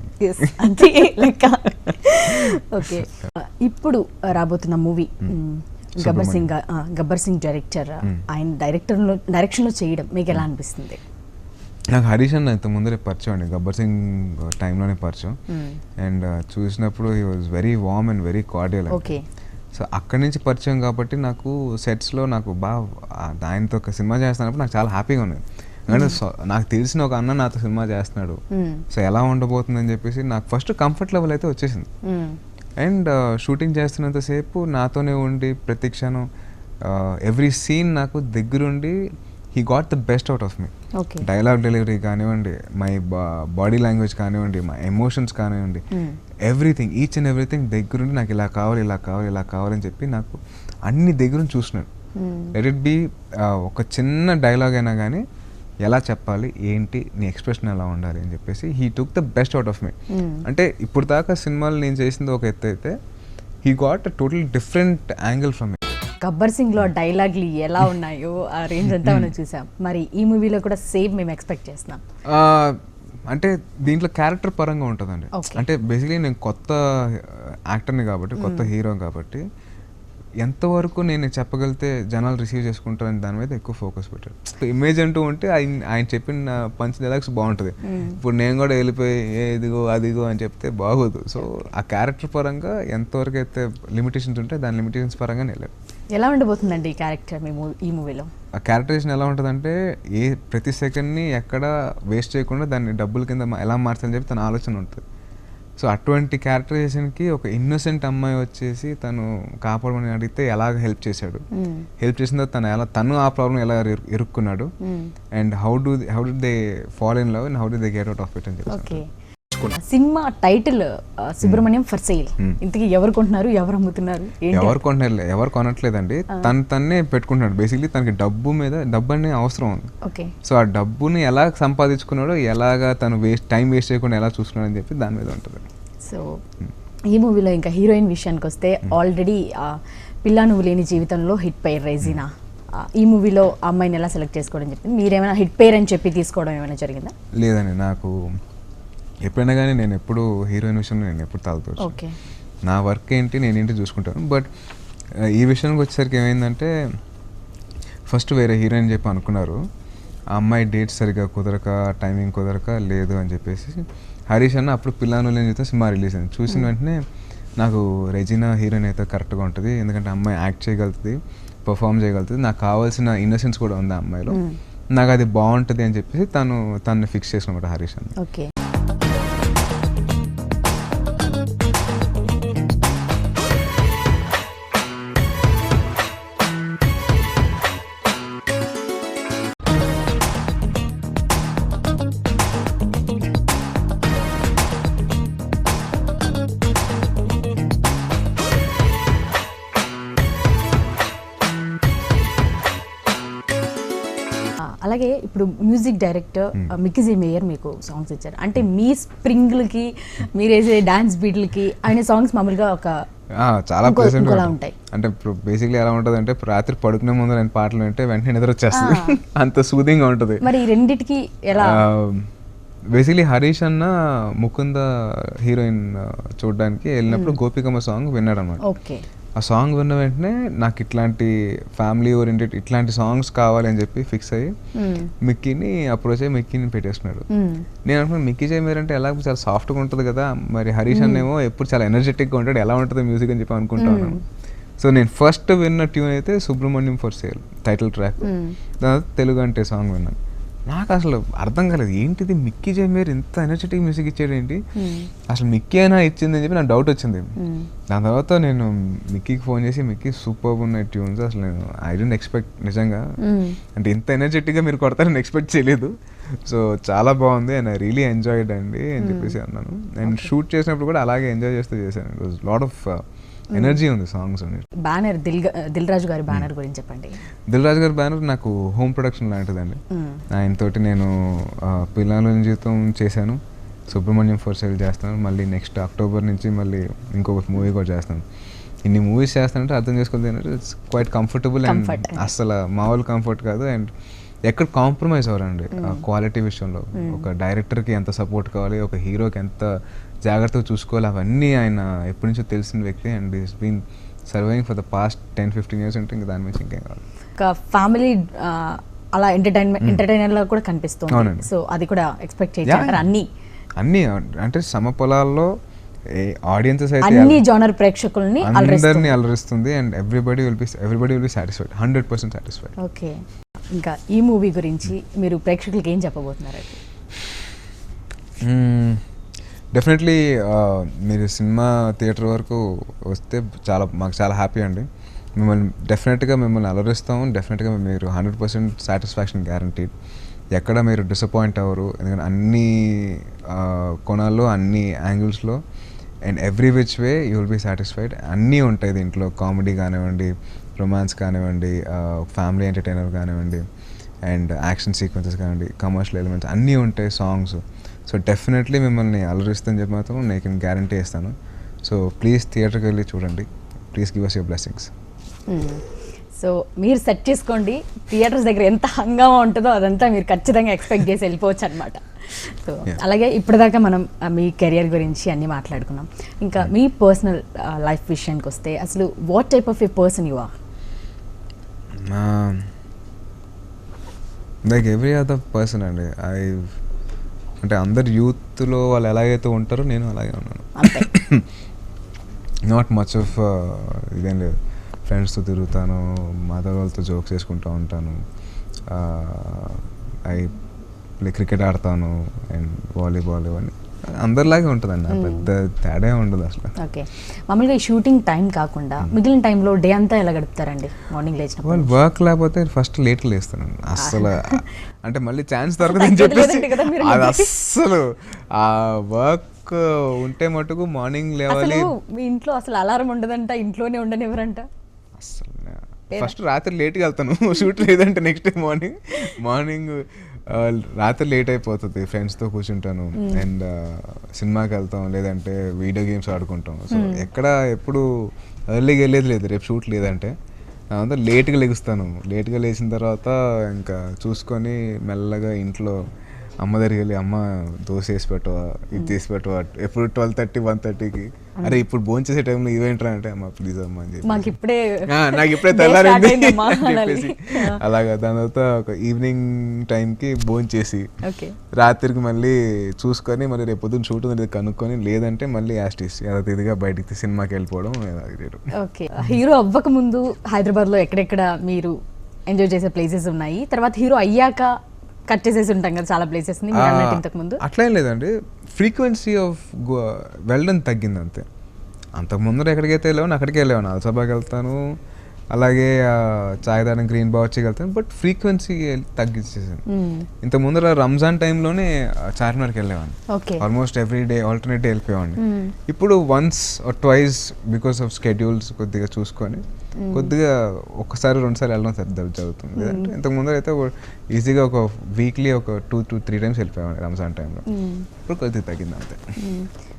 అంతే లెక్క. ఓకే, ఇప్పుడు రాబోతున్న మూవీ గబ్బర్ సింగ్ డైరెక్టర్, ఆయన డైరెక్షన్లో చేయడం మీకు ఎలా అనిపిస్తుంది? నాకు హరీష్ అన్న ఇంత ముందరే పరిచయం అండి, గబ్బర్ సింగ్ టైంలోనే పరిచయం. అండ్ చూసినప్పుడు he was very warm and very cordial. Okay. So అక్కడి నుంచి పరిచయం కాబట్టి నాకు సెట్స్లో నాకు బాగా ఆయనతో ఒక సినిమా చేస్తున్నప్పుడు నాకు చాలా హ్యాపీగా ఉంది. ఎందుకంటే నాకు తెలిసిన ఒక అన్న నాతో సినిమా చేస్తున్నాడు, సో ఎలా ఉండబోతుందని చెప్పేసి నాకు ఫస్ట్ కంఫర్ట్ లెవెల్ అయితే వచ్చేసింది. అండ్ షూటింగ్ చేస్తున్నంతసేపు నాతోనే ఉండి ప్రతి క్షణం ఎవ్రీ సీన్ నాకు దగ్గరుండి he got the best out of me. Dialogue delivery కానివ్వండి, మై బాడీ లాంగ్వేజ్ కానివ్వండి, మై ఎమోషన్స్ కానివ్వండి, ఎవ్రీథింగ్, ఈచ్ అండ్ ఎవ్రీథింగ్ దగ్గరుండి నాకు ఇలా కావాలి ఇలా కావాలి ఇలా కావాలని చెప్పి నాకు అన్ని దగ్గరుండి చూస్తున్నాడు. లెట్ ఇట్ బి ఒక చిన్న డైలాగ్ అయినా కానీ ఎలా చెప్పాలి, ఏంటి, నీ ఎక్స్ప్రెషన్ ఎలా ఉండాలి అని చెప్పేసి he took the best out of me. అంటే ఇప్పుడు దాకా సినిమాలు నేను చేసింది ఒక ఎత్తు అయితే, he got a total different angle from me. Gabbar Singh లో డైలాగ్లు ఎలా ఉన్నాయో ఆ రేంజ్ అంతా మనం చూసాం. మరి ఈ మూవీలో కూడా సేమ్ మేము ఎక్స్పెక్ట్ చేస్తున్నాం. అంటే దీంట్లో క్యారెక్టర్ పరంగా ఉంటుందండి. అంటే బేసిక్లీ నేను కొత్త యాక్టర్ని కాబట్టి, కొత్త హీరో కాబట్టి ఎంతవరకు నేను చెప్పగలిగితే జనాలు రిసీవ్ చేసుకుంటారని దాని మీద ఎక్కువ ఫోకస్ పెట్టాడు. ఇమేజ్ అంటూ ఉంటే ఆయన చెప్పిన పంచ్ డైలాగ్స్ బాగుంటుంది. ఇప్పుడు నేను కూడా వెళ్ళిపోయి ఇదిగో అదిగో అని చెప్తే బాగోదు. సో ఆ క్యారెక్టర్ పరంగా ఎంతవరకు అయితే లిమిటేషన్స్ ఉంటే దాని లిమిటేషన్స్ పరంగా వెళ్ళాడు. ఎలా ఉండబోతుందండి ఈ క్యారెక్టర్ ఈ మూవీలో? ఆ క్యారెక్టరేషన్ ఎలా ఉంటుందంటే, ప్రతి సెకండ్ని ఎక్కడ వేస్ట్ చేయకుండా దాన్ని డబ్బుల కింద ఎలా మార్చాలని చెప్పి తన ఆలోచన ఉంటుంది. సో అటువంటి క్యారెక్టరైజేషన్కి ఒక ఇన్నోసెంట్ అమ్మాయి వచ్చేసి తను కాపాడమని అడిగితే ఎలాగ హెల్ప్ చేశాడు, హెల్ప్ చేసిన తర్వాత తను ఆ ప్రాబ్లం ఎలా ఇరుక్కున్నాడు, and how do they fall in love and how do they get out of it అని చెప్పి. Cinema title Subramanyam for sale. ఇంతకీ ఎవరు కొంటున్నారు, ఎవరు అమ్ముతున్నారు? ఎవరు కొనట్లేదండి, తన్నే పెట్టుకుంటున్నాడు. బేసిక్లీ తనకి డబ్బు అనే అవసరం ఉంది. సో ఆ డబ్బుని ఎలా సంపాదించుకున్నాడో, ఎలాగా తను టైం వేస్ట్ చేయకుండా ఎలా చూసుకున్నాడు అని చెప్పి దాని మీద ఉంటుంది. సో ఈ మూవీలో ఇంకా హీరోయిన్ విషయానికి వస్తే, ఆల్రెడీ పిల్లా నువ్వు లేని జీవితంలో హిట్ పేర్ రెజీనా, ఈ మూవీలో ఆ అమ్మాయిని ఎలా సెలెక్ట్ చేసుకోవడం చెప్పింది. మీరేమైనా హిట్ పేర్ అని చెప్పి తీసుకోవడం ఏమైనా జరిగిందా? లేదండి, నాకు ఎప్పుడైనా కానీ నేను ఎప్పుడు హీరోయిన్ విషయంలో నేను ఎప్పుడు తాగుతాను. నా వర్క్ ఏంటి, నేనేంటి చూసుకుంటాను. బట్ ఈ విషయానికి వచ్చేసరికి ఏమైందంటే, ఫస్ట్ వేరే హీరోయిన్ చెప్పి అనుకున్నారు. ఆ అమ్మాయి డేట్ సరిగ్గా కుదరక, టైమింగ్ కుదరక లేదు అని చెప్పేసి హరీష్ అన్న అప్పుడు పిల్లాను లేని జీవితం సినిమా రిలీజ్ అయింది. చూసిన వెంటనే నాకు రెజీనా హీరోయిన్ అయితే కరెక్ట్గా ఉంటుంది, ఎందుకంటే అమ్మాయి యాక్ట్ చేయగలుగుతుంది, పర్ఫామ్ చేయగలుగుతుంది, నాకు కావాల్సిన ఇన్నోసెన్స్ కూడా ఉంది ఆ అమ్మాయిలో, నాకు అది బాగుంటుంది అని చెప్పేసి తను ఫిక్స్ చేసుకున్నమాట హరీష్ అన్న. ఓకే. అలాగే ఇప్పుడు మ్యూజిక్ డైరెక్టర్ మిక్కీ మేయర్ మీకు సాంగ్స్ ఇచ్చారు. అంటే మీ స్ప్రింగ్లకి, మీరు వేసే డాన్స్ బీట్లకి ఆయన సాంగ్స్ మామూలుగా ఒక చాలా ప్రెసెంట్ ఉంటాయి. అంటే బేసిక్లీ ఎలా ఉంటుంది అంటే, రాత్రి పడుకునే ముందు నేను పాటలు వింటే వెంటనే నిద్ర వచ్చేస్తుంది, అంత సూదింగ్ గా ఉంటుంది. మరి ఈ రెండిటికి ఎలా? బేసిక్లీ హరీష్ అన్న ముకుంద హీరోయిన్ చూడడానికి వెళ్ళినప్పుడు గోపికమ్మ సాంగ్ విన్నాడు అనమాట. ఆ సాంగ్ విన్న వెంటనే నాకు ఇట్లాంటి ఫ్యామిలీ ఓరియంటెడ్ ఇట్లాంటి సాంగ్స్ కావాలి అని చెప్పి ఫిక్స్ అయ్యి మిక్కీని అప్రోచ్ అయ్యి మిక్కీని పెట్టేస్తున్నాడు. నేను అనుకున్నాను మిక్కీ జయమేర్ అంటే ఎలా చాలా సాఫ్ట్గా ఉంటుంది కదా, మరి హరీష్ అన్నేమో ఎప్పుడు చాలా ఎనర్జెటిక్గా ఉంటాడు, ఎలా ఉంటుంది మ్యూజిక్ అని చెప్పి అనుకుంటాను. సో నేను ఫస్ట్ విన్న ట్యూన్ అయితే Subrahmanyam for sale title track, దాని తెలుగు అంటే సాంగ్ విన్నాను. నాకు అసలు అర్థం కాలేదు ఏంటిది మిక్కీ జయమేర్ ఇంత ఎనర్జెటిక్ మ్యూజిక్ ఇచ్చాడు ఏంటి, అసలు మిక్కీ అయినా ఇచ్చింది అని చెప్పి నాకు డౌట్ వచ్చింది. దాని తర్వాత నేను మిక్కీకి ఫోన్ చేసి మిక్కీ సూపర్ ఉన్నాయి ట్యూన్స్, అసలు నేను ఐ డోంట్ ఎక్స్పెక్ట్ నిజంగా అంటే ఇంత ఎనర్జెటిక్గా మీరు కొడతారని ఎక్స్పెక్ట్ చేయలేదు. సో చాలా బాగుంది అండ్ ఐ రియలీ ఎంజాయ్డ్ అండి అని చెప్పేసి అన్నాను. అండ్ షూట్ చేసినప్పుడు కూడా అలాగే ఎంజాయ్ చేస్తూ చేశాను. It was lot of energy ఉంది సాంగ్స్. బ్యానర్ దిల్ రాజు గారి బ్యానర్ గురించి చెప్పండి. దిల్ రాజు గారి బ్యానర్ నాకు హోమ్ ప్రొడక్షన్ లాంటిదండి. ఆయనతోటి నేను పిల్లల జీవితం చేశాను, సుబ్రహ్మణ్యం ఫర్ సేల్ చేస్తాను, మళ్ళీ నెక్స్ట్ అక్టోబర్ నుంచి మళ్ళీ ఇంకొక మూవీ కూడా చేస్తాను. ఇన్ని మూవీస్ చేస్తానంటే అర్థం చేసుకోవాలి ఏంటంటే ఇట్స్ క్వైట్ కంఫర్టబుల్ అండ్ అసలు మామూలు కంఫర్ట్ కాదు. అండ్ ఎక్కడ కాంప్రమైజ్ అవ్వరండి క్వాలిటీ విషయంలో. ఒక డైరెక్టర్కి ఎంత సపోర్ట్ కావాలి, ఒక హీరోకి ఎంత జాగ్రత్తగా చూసుకోవాలి, అవన్నీ ఆయన ఎప్పటి నుంచో తెలిసిన వ్యక్తి. And is been surviving for the past 10-15 years అంటే ఇంకా దాని నుంచి ఇంకేం కావాలి. ఒక ఫ్యామిలీ అలా ఎంటర్టైనర్ లా కూడా కనిపిస్తుంది. సో అది కూడా ఎక్స్పెక్ట్ చేయొచ్చు. అన్ని అంటే సమపొలాల్లో ఆడియన్సెస్ అయితే అన్ని జోనర్ ప్రేక్షకుల్ని అందరినీ అలరిస్తుంది. And everybody will be satisfied, 100% satisfied. Okay, ఇంకా ఈ మూవీ గురించి మీరు ప్రేక్షకులకి ఏం చెప్పబోతున్నారు? డెఫినెట్లీ మీరు సినిమా థియేటర్ వరకు వస్తే మాకు చాలా హ్యాపీ అండి. మిమ్మల్ని అలరిస్తాము. డెఫినెట్గా మీరు 100% సాటిస్ఫాక్షన్ గ్యారంటీడ్. ఎక్కడ మీరు డిసప్పాయింట్ అవ్వరు, ఎందుకంటే అన్ని కోణాల్లో అన్ని యాంగిల్స్లో and every which way you will be satisfied. అన్నీ ఉంటాయి దీంట్లో, కామెడీ కానివ్వండి, రొమాన్స్ కానివ్వండి, ఫ్యామిలీ ఎంటర్టైనర్ కానివ్వండి, అండ్ యాక్షన్ సీక్వెన్సెస్ కానివ్వండి, కమర్షియల్ ఎలిమెంట్స్ అన్నీ ఉంటాయి, సాంగ్స్. సో డెఫినెట్లీ మిమ్మల్ని అలరిస్తుందని చెప్పి మాత్రం నేను గ్యారంటీ ఇస్తాను. సో ప్లీజ్ థియేటర్కి వెళ్ళి చూడండి. Please give us your blessings. So మీరు సెట్ చేసుకోండి, థియేటర్స్ దగ్గర ఎంత హంగామా ఉంటుందో అదంతా మీరు ఖచ్చితంగా ఎక్స్పెక్ట్ చేసి వెళ్ళిపోవచ్చు అనమాట. సో అలాగే ఇప్పటిదాకా మనం మీ కెరియర్ గురించి అన్నీ మాట్లాడుకున్నాం. ఇంకా మీ పర్సనల్ లైఫ్ విషయానికి వస్తే అసలు what type of a person you are? Like every other person అండి. అంటే అందరు యూత్లో వాళ్ళు ఎలాగైతే ఉంటారో నేను అలాగే ఉన్నాను. నాట్ మచ్ ఆఫ్ ఇదేం లేదు. ఫ్రెండ్స్తో తిరుగుతాను, మదర్ వాళ్ళతో జోక్స్ చేసుకుంటూ ఉంటాను, క్రికెట్ ఆడతాను అండ్ వాలీబాల్, ఇవన్నీ అందరిలాగే ఉంటుందండి, పెద్ద తేడా ఉండదు అసలు. ఓకే, మామూలుగా ఈ షూటింగ్ టైం కాకుండా మిగిలిన టైంలో డే అంతా ఎలా గడుపుతారండి? మార్నింగ్ లేచినప్పుడు వాళ్ళు వర్క్ లేకపోతే ఫస్ట్ లేట్ లేస్తాను అసలు. అంటే మళ్ళీ ఛాన్స్ దొరకదని చెప్పేసి అది అస్సలు ఆ వర్క్ ఉంటే మటుకు మార్నింగ్ లేవాలి. మీ ఇంట్లో అసలు అలారం ఉండదంట, ఇంట్లోనే ఉండనివ్వరంట అసలు. ఫస్ట్ రాత్రి లేట్గా వెళ్తాను షూట్ లేదంటే నెక్స్ట్ డే మార్నింగ్ రాత్రి లేట్ అయిపోతుంది. ఫ్రెండ్స్తో కూర్చుంటాను అండ్ సినిమాకి వెళ్తాం, లేదంటే వీడియో గేమ్స్ ఆడుకుంటాం. సో ఎప్పుడు ఎర్లీగా వెళ్ళేది లేదు. రేపు షూట్ లేదంటే అంతా లేట్గా లెగుస్తాను. లేట్గా లేచిన తర్వాత ఇంకా చూసుకొని మెల్లగా ఇంట్లో అమ్మ దగ్గరికి వెళ్ళి, అమ్మ దోశ వేసి పెట్టవా, ఇది చేసి పెట్టవా, ఎప్పుడు 12:30, 1:30కి, అరే ఇప్పుడు భోజనం చేసే టైంలో ఈవెంట్ అంటే అమ్మ ప్లీజ్ అమ్మ అని చెప్పి నాకు ఇప్పుడే తెల్లారింది చెప్పేసి అలాగా. దాని తర్వాత ఒక ఈవినింగ్ టైంకి భోజనం చేసి రాత్రికి మళ్ళీ చూసుకొని మళ్ళీ రేపు పొద్దున్న షూట్ ఉంది కనుక్కొని, లేదంటే మళ్ళీ యాస్టీస్ ఇదిగా బయటికి సినిమాకి వెళ్ళిపోవడం. ఓకే, హీరో అవ్వక ముందు హైదరాబాద్లో ఎక్కడెక్కడ మీరు ఎంజాయ్ చేసే ప్లేసెస్ ఉన్నాయి? తర్వాత హీరో అయ్యాక కట్ చేసేసి ఉంటాం కదా చాలా ప్లేసెస్ ని, మీరు అన్నట్టు ఇంతకు ముందు అట్లేం లేదండి. ఫ్రీక్వెన్సీ ఆఫ్ వెళ్ళడం తగ్గింది అంతే. అంతకు ముందర ఎక్కడికైతే వెళ్ళాను అక్కడికే వెళ్ళాను. అల్సబాకి వెళ్తాను, అలాగే చాయ్ దాని గ్రీన్ బావర్చికి వెళ్తాను, బట్ ఫ్రీక్వెన్సీ తగ్గించేసాను. ఇంత ముందర రంజాన్ టైంలోనే చార్మినార్కి వెళ్ళేవాడిని, almost every day alternate day వెళ్ళిపోయేవాడిని. ఇప్పుడు once or twice because of schedules కొద్దిగా చూసుకొని కొద్దిగా ఒక్కసారి 2 సార్లు వెళ్ళడం జరుగుతుంది. లేదంటే ఇంతకు ముందర అయితే ఈజీగా ఒక వీక్లీ ఒక 2 to 3 times వెళ్ళిపోయాను రంజాన్ టైంలో. ఇప్పుడు కొద్దిగా తగ్గింది అంతే.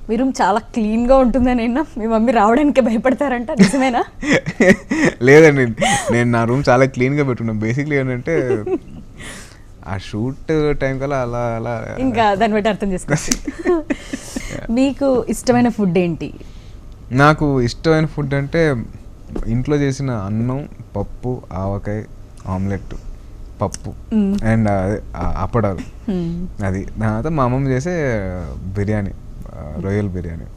మీ రూమ్ చాలా క్లీన్గా ఉంటుందని విన్నా, మీ మమ్మీ రావడానికి భయపడతారంట, నిజమేనా? లేదండి, నేను నా రూమ్ చాలా క్లీన్గా పెట్టుకున్నాను. బేసిక్లీ ఏంటంటే ఆ షూట్ టైం కల్లా అలా అలా ఇంకా దాన్ని బట్టి అర్థం చేసుకోవచ్చు. మీకు ఇష్టమైన ఫుడ్ ఏంటి? నాకు ఇష్టమైన ఫుడ్ అంటే ఇంట్లో చేసిన అన్నం, పప్పు, ఆవకాయ, ఆమ్లెట్, పప్పు అండ్ అప్పడాలు, అది. దాని తర్వాత మా అమ్మమ్మ చేసే బిర్యానీ, రొయ్యల బిర్యానీ.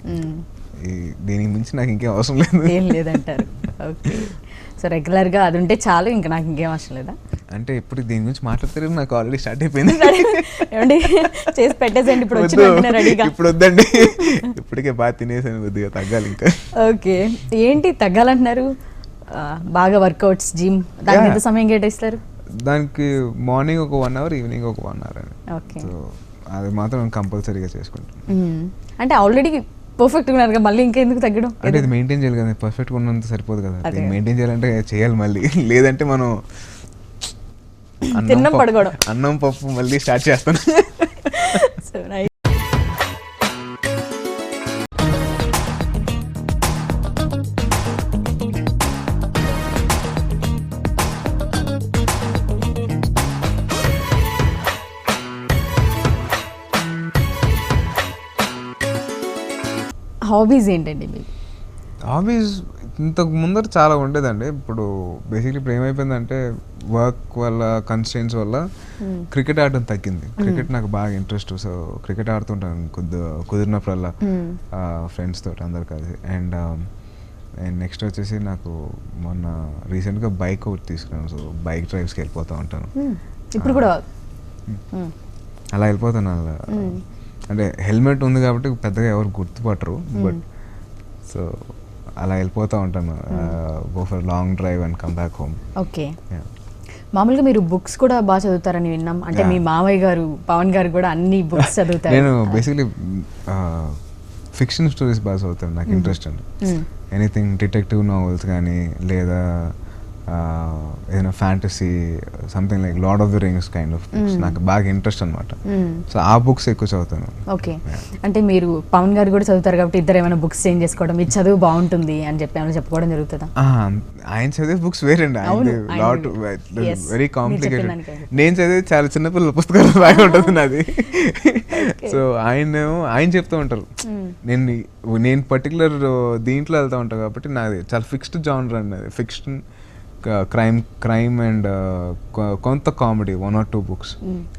దీనికి మించి నాకు ఇంకేం అవసరం లేదు. ఏం లేదంటారు. ఓకే. సో రెగ్యులర్గా అది ఉంటే చాలు, ఇంకా నాకు ఇంకేం అవసరం లేదా? అంటే ఇప్పుడు దీని గురించి మాట్లాడితే నాకు ఆల్రెడీ స్టార్ట్ అయిపోయింది. ఏమండి చేసి పెట్టేసేయండి ఇప్పుడు వచ్చి రెడీగా. ఇప్పుడు వద్దండి, ఇప్పటికే బాగా తినేసాను, కొద్దిగా తగ్గాలి ఇంకా. ఓకే, ఏంటి తగ్గాలంటున్నారు? బాగా వర్కౌట్స్, జిమ్, దానికి ఎంత సమయం కేటాయిస్తారు? దానికి మార్నింగ్ ఒక 1 hour, ఈవినింగ్ ఒక 1 hour అని. ఓకే, సో అది మాత్రం కంపల్సరీగా చేసుకుంటాను. అంటే ఆల్రెడీ పర్ఫెక్ట్గా ఉన్నారు కదా, మళ్ళీ ఇంకెందుకు తగ్గడం? అంటే ఇది మెయింటైన్ చేయాలి కదా, పర్ఫెక్ట్గా ఉన్నంత సరిపోదు కదా, మెయింటైన్ చేయాలంటే చేయాలి మళ్ళీ. లేదంటే మనం తిన్నం పడుకోవడం, అన్నం పప్పు మళ్ళీ స్టార్ట్ చేస్తాను. So nice. హాబీస్ ఏంటండి మీకు? హాబీస్ ఇంతకు ముందర చాలా ఉండేదండి. ఇప్పుడు బేసిక్లీ ఇప్పుడు ఏమైపోయిందంటే వర్క్ వల్ల, కన్స్ట్రెయిన్స్ వల్ల క్రికెట్ ఆడడం తగ్గింది. క్రికెట్ నాకు బాగా ఇంట్రెస్ట్, సో క్రికెట్ ఆడుతుంటాను కుదిరినప్పుడల్లా ఫ్రెండ్స్ తోటి అందరు కలిసి. అండ్ నెక్స్ట్ వచ్చేసి నాకు మొన్న రీసెంట్గా బైక్ ఒకటి తీసుకున్నాను, సో బైక్ డ్రైవ్స్కి వెళ్ళిపోతూ ఉంటాను. ఇప్పుడు కూడా అలా వెళ్ళిపోతాను. అలా అంటే హెల్మెట్ ఉంది కాబట్టి పెద్దగా ఎవరు గుర్తుపట్టరు, బట్ సో అలా వెళ్ళిపోతూ ఉంటాను. Go for long drive and come back home. Okay. మామూలుగా మీరు బుక్స్ కూడా బాగా చదువుతారని విన్నాం. అంటే మీ మామయ్య గారు పవన్ గారు కూడా అన్ని బుక్స్ చదువుతారు. నేను బేసిక్లీ ఫిక్షన్ స్టోరీస్ బాగా చదువుతాను, నాకు ఇంట్రెస్ట్ అండి. ఎనీథింగ్ డిటెక్టివ్ నావెల్స్ కానీ, లేదా ఏదైనా fantasy, something like lord of the rings kind of books నాకు బాగా ఇంట్రెస్ట్ అనమాట. సో ఆ బుక్స్ ఎక్కువ చదువుతాను. ఓకే, అంటే మీరు పవన్ గారు కూడా చదువుతారు కాబట్టి ఇద్దరు ఏమైనా బుక్స్ చేంజ్ చేసుకోవడం, మీ చదువు బాగుంటుంది అని చెప్పి ఏమైనా చెప్పుకోవడం జరుగుతుందా? ఆయన చదివే బుక్స్ వేరండి, లాట్ వెరీ కాంప్లికేటెడ్. నేను చదివేది చాలా చిన్నపిల్లల పుస్తకాలు బాగా ఉంటుంది నాది. సో ఆయన చెప్తూ ఉంటారు, నేను పర్టికులర్ దీంట్లో వెళ్తూ ఉంటాను కాబట్టి నాది చాలా ఫిక్స్డ్ జానర్ అండి, అది ఫిక్షన్, క్రైమ్ అండ్ కొంత comedy, 1 or 2 books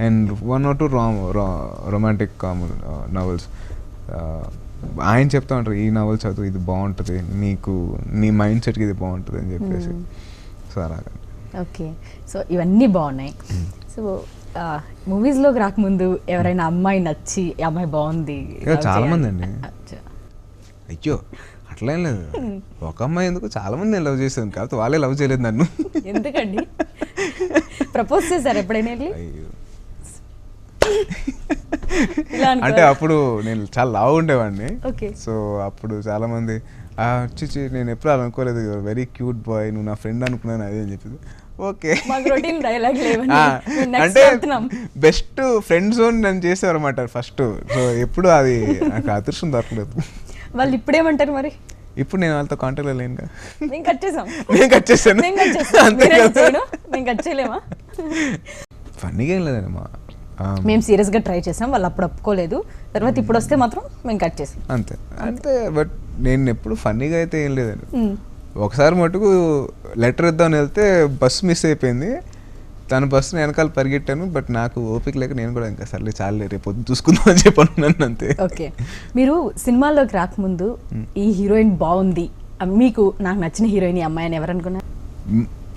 and 1 or 2 romantic novels. ఆయన చెప్తా ఉంటారు, ఈ నావెల్ చదువు, ఇది బాగుంటుంది, నీకు నీ మైండ్ సెట్కి ఇది బాగుంటుంది అని చెప్పేసి. సో అలాగా. ఓకే, సో ఇవన్నీ బాగున్నాయి. సో మూవీస్లోకి రాకముందు ఎవరైనా అమ్మాయి నచ్చి, ఈ అమ్మాయి బాగుంది? చాలా మంది అండి. అయ్యో అట్లా ఏం లేదు, ఒక అమ్మాయి ఎందుకు, చాలా మంది నేను లవ్ చేశాను, కాకపోతే వాళ్ళే లవ్ చేయలేదు నన్ను. ఎందుకండి? ప్రపోజ్ చేశారు ఎప్పుడైనా? అయ్యో, అంటే అప్పుడు నేను చాలా లావు ఉండేవాడిని. సో అప్పుడు చాలా మంది చిచి నేను ఎప్పుడు అలా అనుకోలేదు, వెరీ క్యూట్ బాయ్, నువ్వు నా ఫ్రెండ్ అనుకున్నాను అది అని చెప్పింది. ఓకే, అంటే బెస్ట్ ఫ్రెండ్ జోన్ నన్ను చేసేవారు అనమాట ఫస్ట్. సో ఎప్పుడు అది నాకు అదృష్టం దొరకలేదు. వాళ్ళు ఇప్పుడేమంటారు మరి? ఇప్పుడు నేను వాళ్ళతో కాంటాక్ట్లో లేనుగా. నేను కట్ చేశాను. ఫన్నీగా ఏం లేదండి, మేము సీరియస్గా ట్రై చేసాం, వాళ్ళు అప్పుడు ఒప్పుకోలేదు. తర్వాత ఇప్పుడు వస్తే మాత్రం మేము కట్ చేసాం, అంతే. బట్ నేను ఎప్పుడు ఫన్నీగా అయితే ఏం లేదండి. ఒకసారి మటుకు లెటర్ ఇద్దామని వెళ్తే బస్సు మిస్ అయిపోయింది, తన బస్సుని వెనకాల పరిగెట్టాను, బట్ నాకు ఓపిక లేక నేను కూడా ఇంకా సర్లే చాలే రేపు పొద్దున చూసుకుందాం అని చెప్పాను అంతే. ఓకే, మీరు సినిమాల్లోకి రాకముందు ఈ హీరోయిన్ బాగుంది, మీకు నాకు నచ్చిన హీరోయిన్ ఈ అమ్మాయి అని ఎవరు అనుకున్నారు?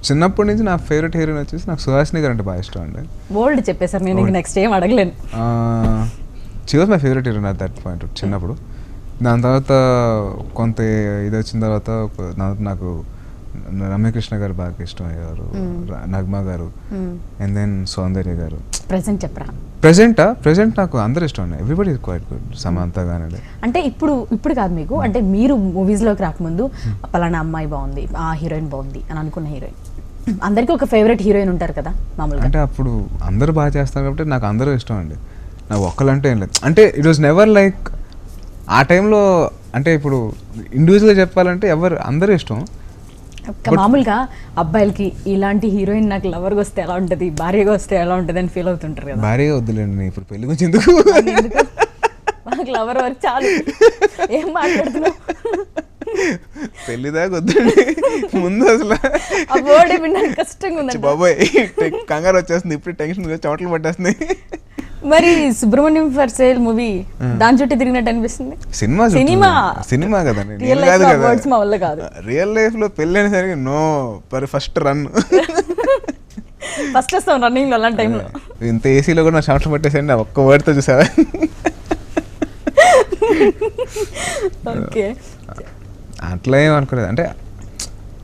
చిన్నప్పటి నుంచి నా ఫేవరెట్ హీరోయిన్ వచ్చేసి నాకు సుహాసిని గారు అంటే బాగా ఇష్టం అండి. ఓల్డ్ చెప్పేసారు, నేను నెక్స్ట్ ఏం అడగలేను. She was my favourite heroine at that point చిన్నప్పుడు. దాని తర్వాత కొంత ఇది వచ్చిన తర్వాత నాకు రమ్యకృష్ణ గారు బాగా ఇష్టం అయ్యారు, నగ్మా గారు, అండ్ దెన్ సౌందర్య గారు. ప్రెసెంట్ నాకు అందరు ఇష్టం ఉన్నాయి, everybody is quite good, Samantha గానీ. అంటే ఇప్పుడు కాదు మీకు, అంటే మీరు మూవీస్లోకి రాకముందు పలానా అమ్మాయి బాగుంది, ఆ హీరోయిన్ బాగుంది అని అనుకున్న హీరోయిన్, అందరికీ ఒక ఫేవరెట్ హీరోయిన్ ఉంటారు కదా మామూలుగా. అంటే అప్పుడు అందరూ బాగా చేస్తారు కాబట్టి నాకు అందరూ ఇష్టం అండి, నాకు ఒక్కలంటే ఏం లేదు. అంటే ఇట్ వాజ్ నెవర్ లైక్ ఆ టైంలో, అంటే ఇప్పుడు ఇండివిజువల్గా చెప్పాలంటే అందరూ ఇష్టం. మామూలుగా అబ్బాయిలకి ఇలాంటి హీరోయిన్ నాకు లవర్గా వస్తే ఎలా ఉంటుంది, భార్యగా వస్తే ఎలా ఉంటుంది అని ఫీల్ అవుతుంటారు కదా. భార్యగా వద్దులేండి, ఇప్పుడు పెళ్లి గురించి ఎందుకు, నాకు లవర్ వరకు చాలు. ఏం మాట్లాడుతున్నావు? పెళ్లి దాకా వద్దండి ముందు అసలు ఆ వర్డ్ వినడానికి కష్టంగా ఉందండి. బాబోయ్ కంగారు వచ్చేస్తుంది, ఇప్పుడు టెన్షన్ చెమటలు పట్టేస్తున్నాయి. మరి సుబ్రహ్మణ్యం ఫర్ సేల్ మూవీ దాని చుట్టూ తిరిగినట్టు అనిపిస్తుంది. సినిమా సినిమా కదండి, రియల్ నేను కాదు లైఫ్ కదా. వర్డ్స్ మా వల్ల కాదు. రియల్ లైఫ్ లో పెళ్ళి అనేసరికి నో ఫస్ట్ రన్. ఫస్ట్ వస్తాం రన్నింగ్ లో అలాంటి టైంలో. ఇంత ఏసీలో కూడా నా చెమటలు పట్టేసండి ఒక్క వర్డ్తో చూసావా. ఓకే, అట్లా ఏం అనుకోలేదు అంటే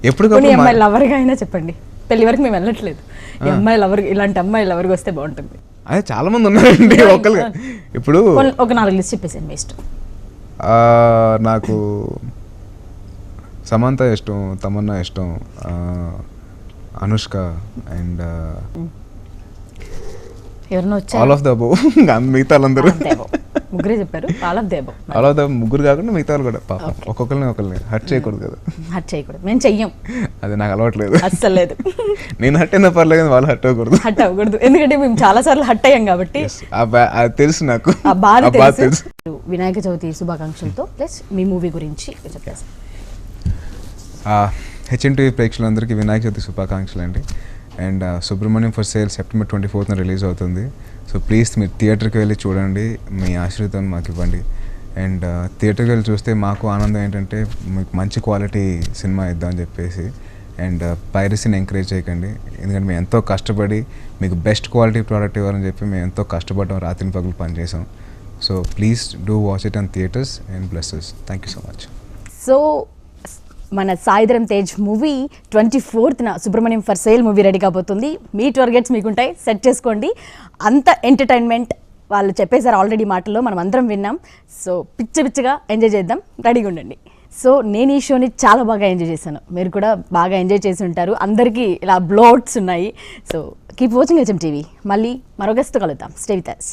కొన్ని ఎప్పుడు అమ్మాయి లవర్గా అయినా చెప్పండి. పెళ్లి వరకు మేము వెళ్ళట్లేదు, ఈ అమ్మాయి లవర్, ఇలాంటి అమ్మాయి లవర్గా వస్తే బాగుంటుంది. అదే చాలా మంది ఉన్నారండి ఒకళ్ళు. ఇప్పుడు ఒక 4 లిస్ట్ చెప్పేసాను, మీ ఇష్టం. నాకు సమంత ఇష్టం, తమన్నా ఇష్టం, అనుష్క అండ్ ఎవరైనా వచ్చారు? All of the above. మిగతా వాళ్ళందరూ ముగ్గురే చెప్పారు. All of the above. All of the ముగ్గురు కాకుండా మిగతా వాళ్ళు కూడా పాపం ఒక్కొక్కరిని హర్ట్ చేయకూడదు కదా. హర్ట్ చేయకూడదు, మేము చెయ్యం. అది నాకు అలవాట్లేదు. అస్సలు లేదు. నేను హర్ట్ అయినా పర్లేదు కానీ వాళ్ళు హర్ట్ అవ్వకూడదు. హర్ట్ అవ్వకూడదు, ఎందుకంటే మేము చాలా సార్లు హర్ట్ అయ్యాం కాబట్టి. అది తెలుసు నాకు, ఆ బాధ తెలుసు. వినాయక చవితి శుభాకాంక్షలతో ప్లస్ మీ మూవీ గురించి చెప్పేసి. హెచ్ఎన్టీవీ ప్రేక్షకులందరికీ వినాయక చవితి శుభాకాంక్షలు అండి. And Subrahmanyam for sale September 24th release అవుతుంది. సో ప్లీజ్ మీరు థియేటర్కి వెళ్ళి చూడండి, మీ ఆశీర్వాదం మాకు ఇవ్వండి. అండ్ థియేటర్కి వెళ్ళి చూస్తే మాకు ఆనందం ఏంటంటే మీకు మంచి క్వాలిటీ సినిమా ఇద్దామని చెప్పేసి. అండ్ పైరసీని ఎంకరేజ్ చేయకండి, ఎందుకంటే మేము ఎంతో కష్టపడి మీకు బెస్ట్ క్వాలిటీ ప్రోడక్ట్ ఇవ్వాలని చెప్పి మేము ఎంతో కష్టపడడం, రాత్రి పగలు పనిచేసాం. So please do watch it on theatres and blesses. Thank you so much. So మన Sai Dharam Tej movie 24th Subrahmanyam for sale movie ready కాబోతుంది. మీ టార్గెట్స్ మీకుంటాయి, సెట్ చేసుకోండి. అంత ఎంటర్టైన్మెంట్ వాళ్ళు చెప్పేశారు ఆల్రెడీ మాటల్లో, మనం అందరం విన్నాం. సో పిచ్చిగా ఎంజాయ్ చేద్దాం, రెడీగా ఉండండి. సో నేను ఈ షోని చాలా బాగా ఎంజాయ్ చేశాను, మీరు కూడా బాగా ఎంజాయ్ చేసి ఉంటారు. అందరికీ ఇలా బ్లోట్స్ ఉన్నాయి. So keep watching HM TV. మళ్ళీ మరో గెస్ట్తో కలుద్దాం. Stay with us.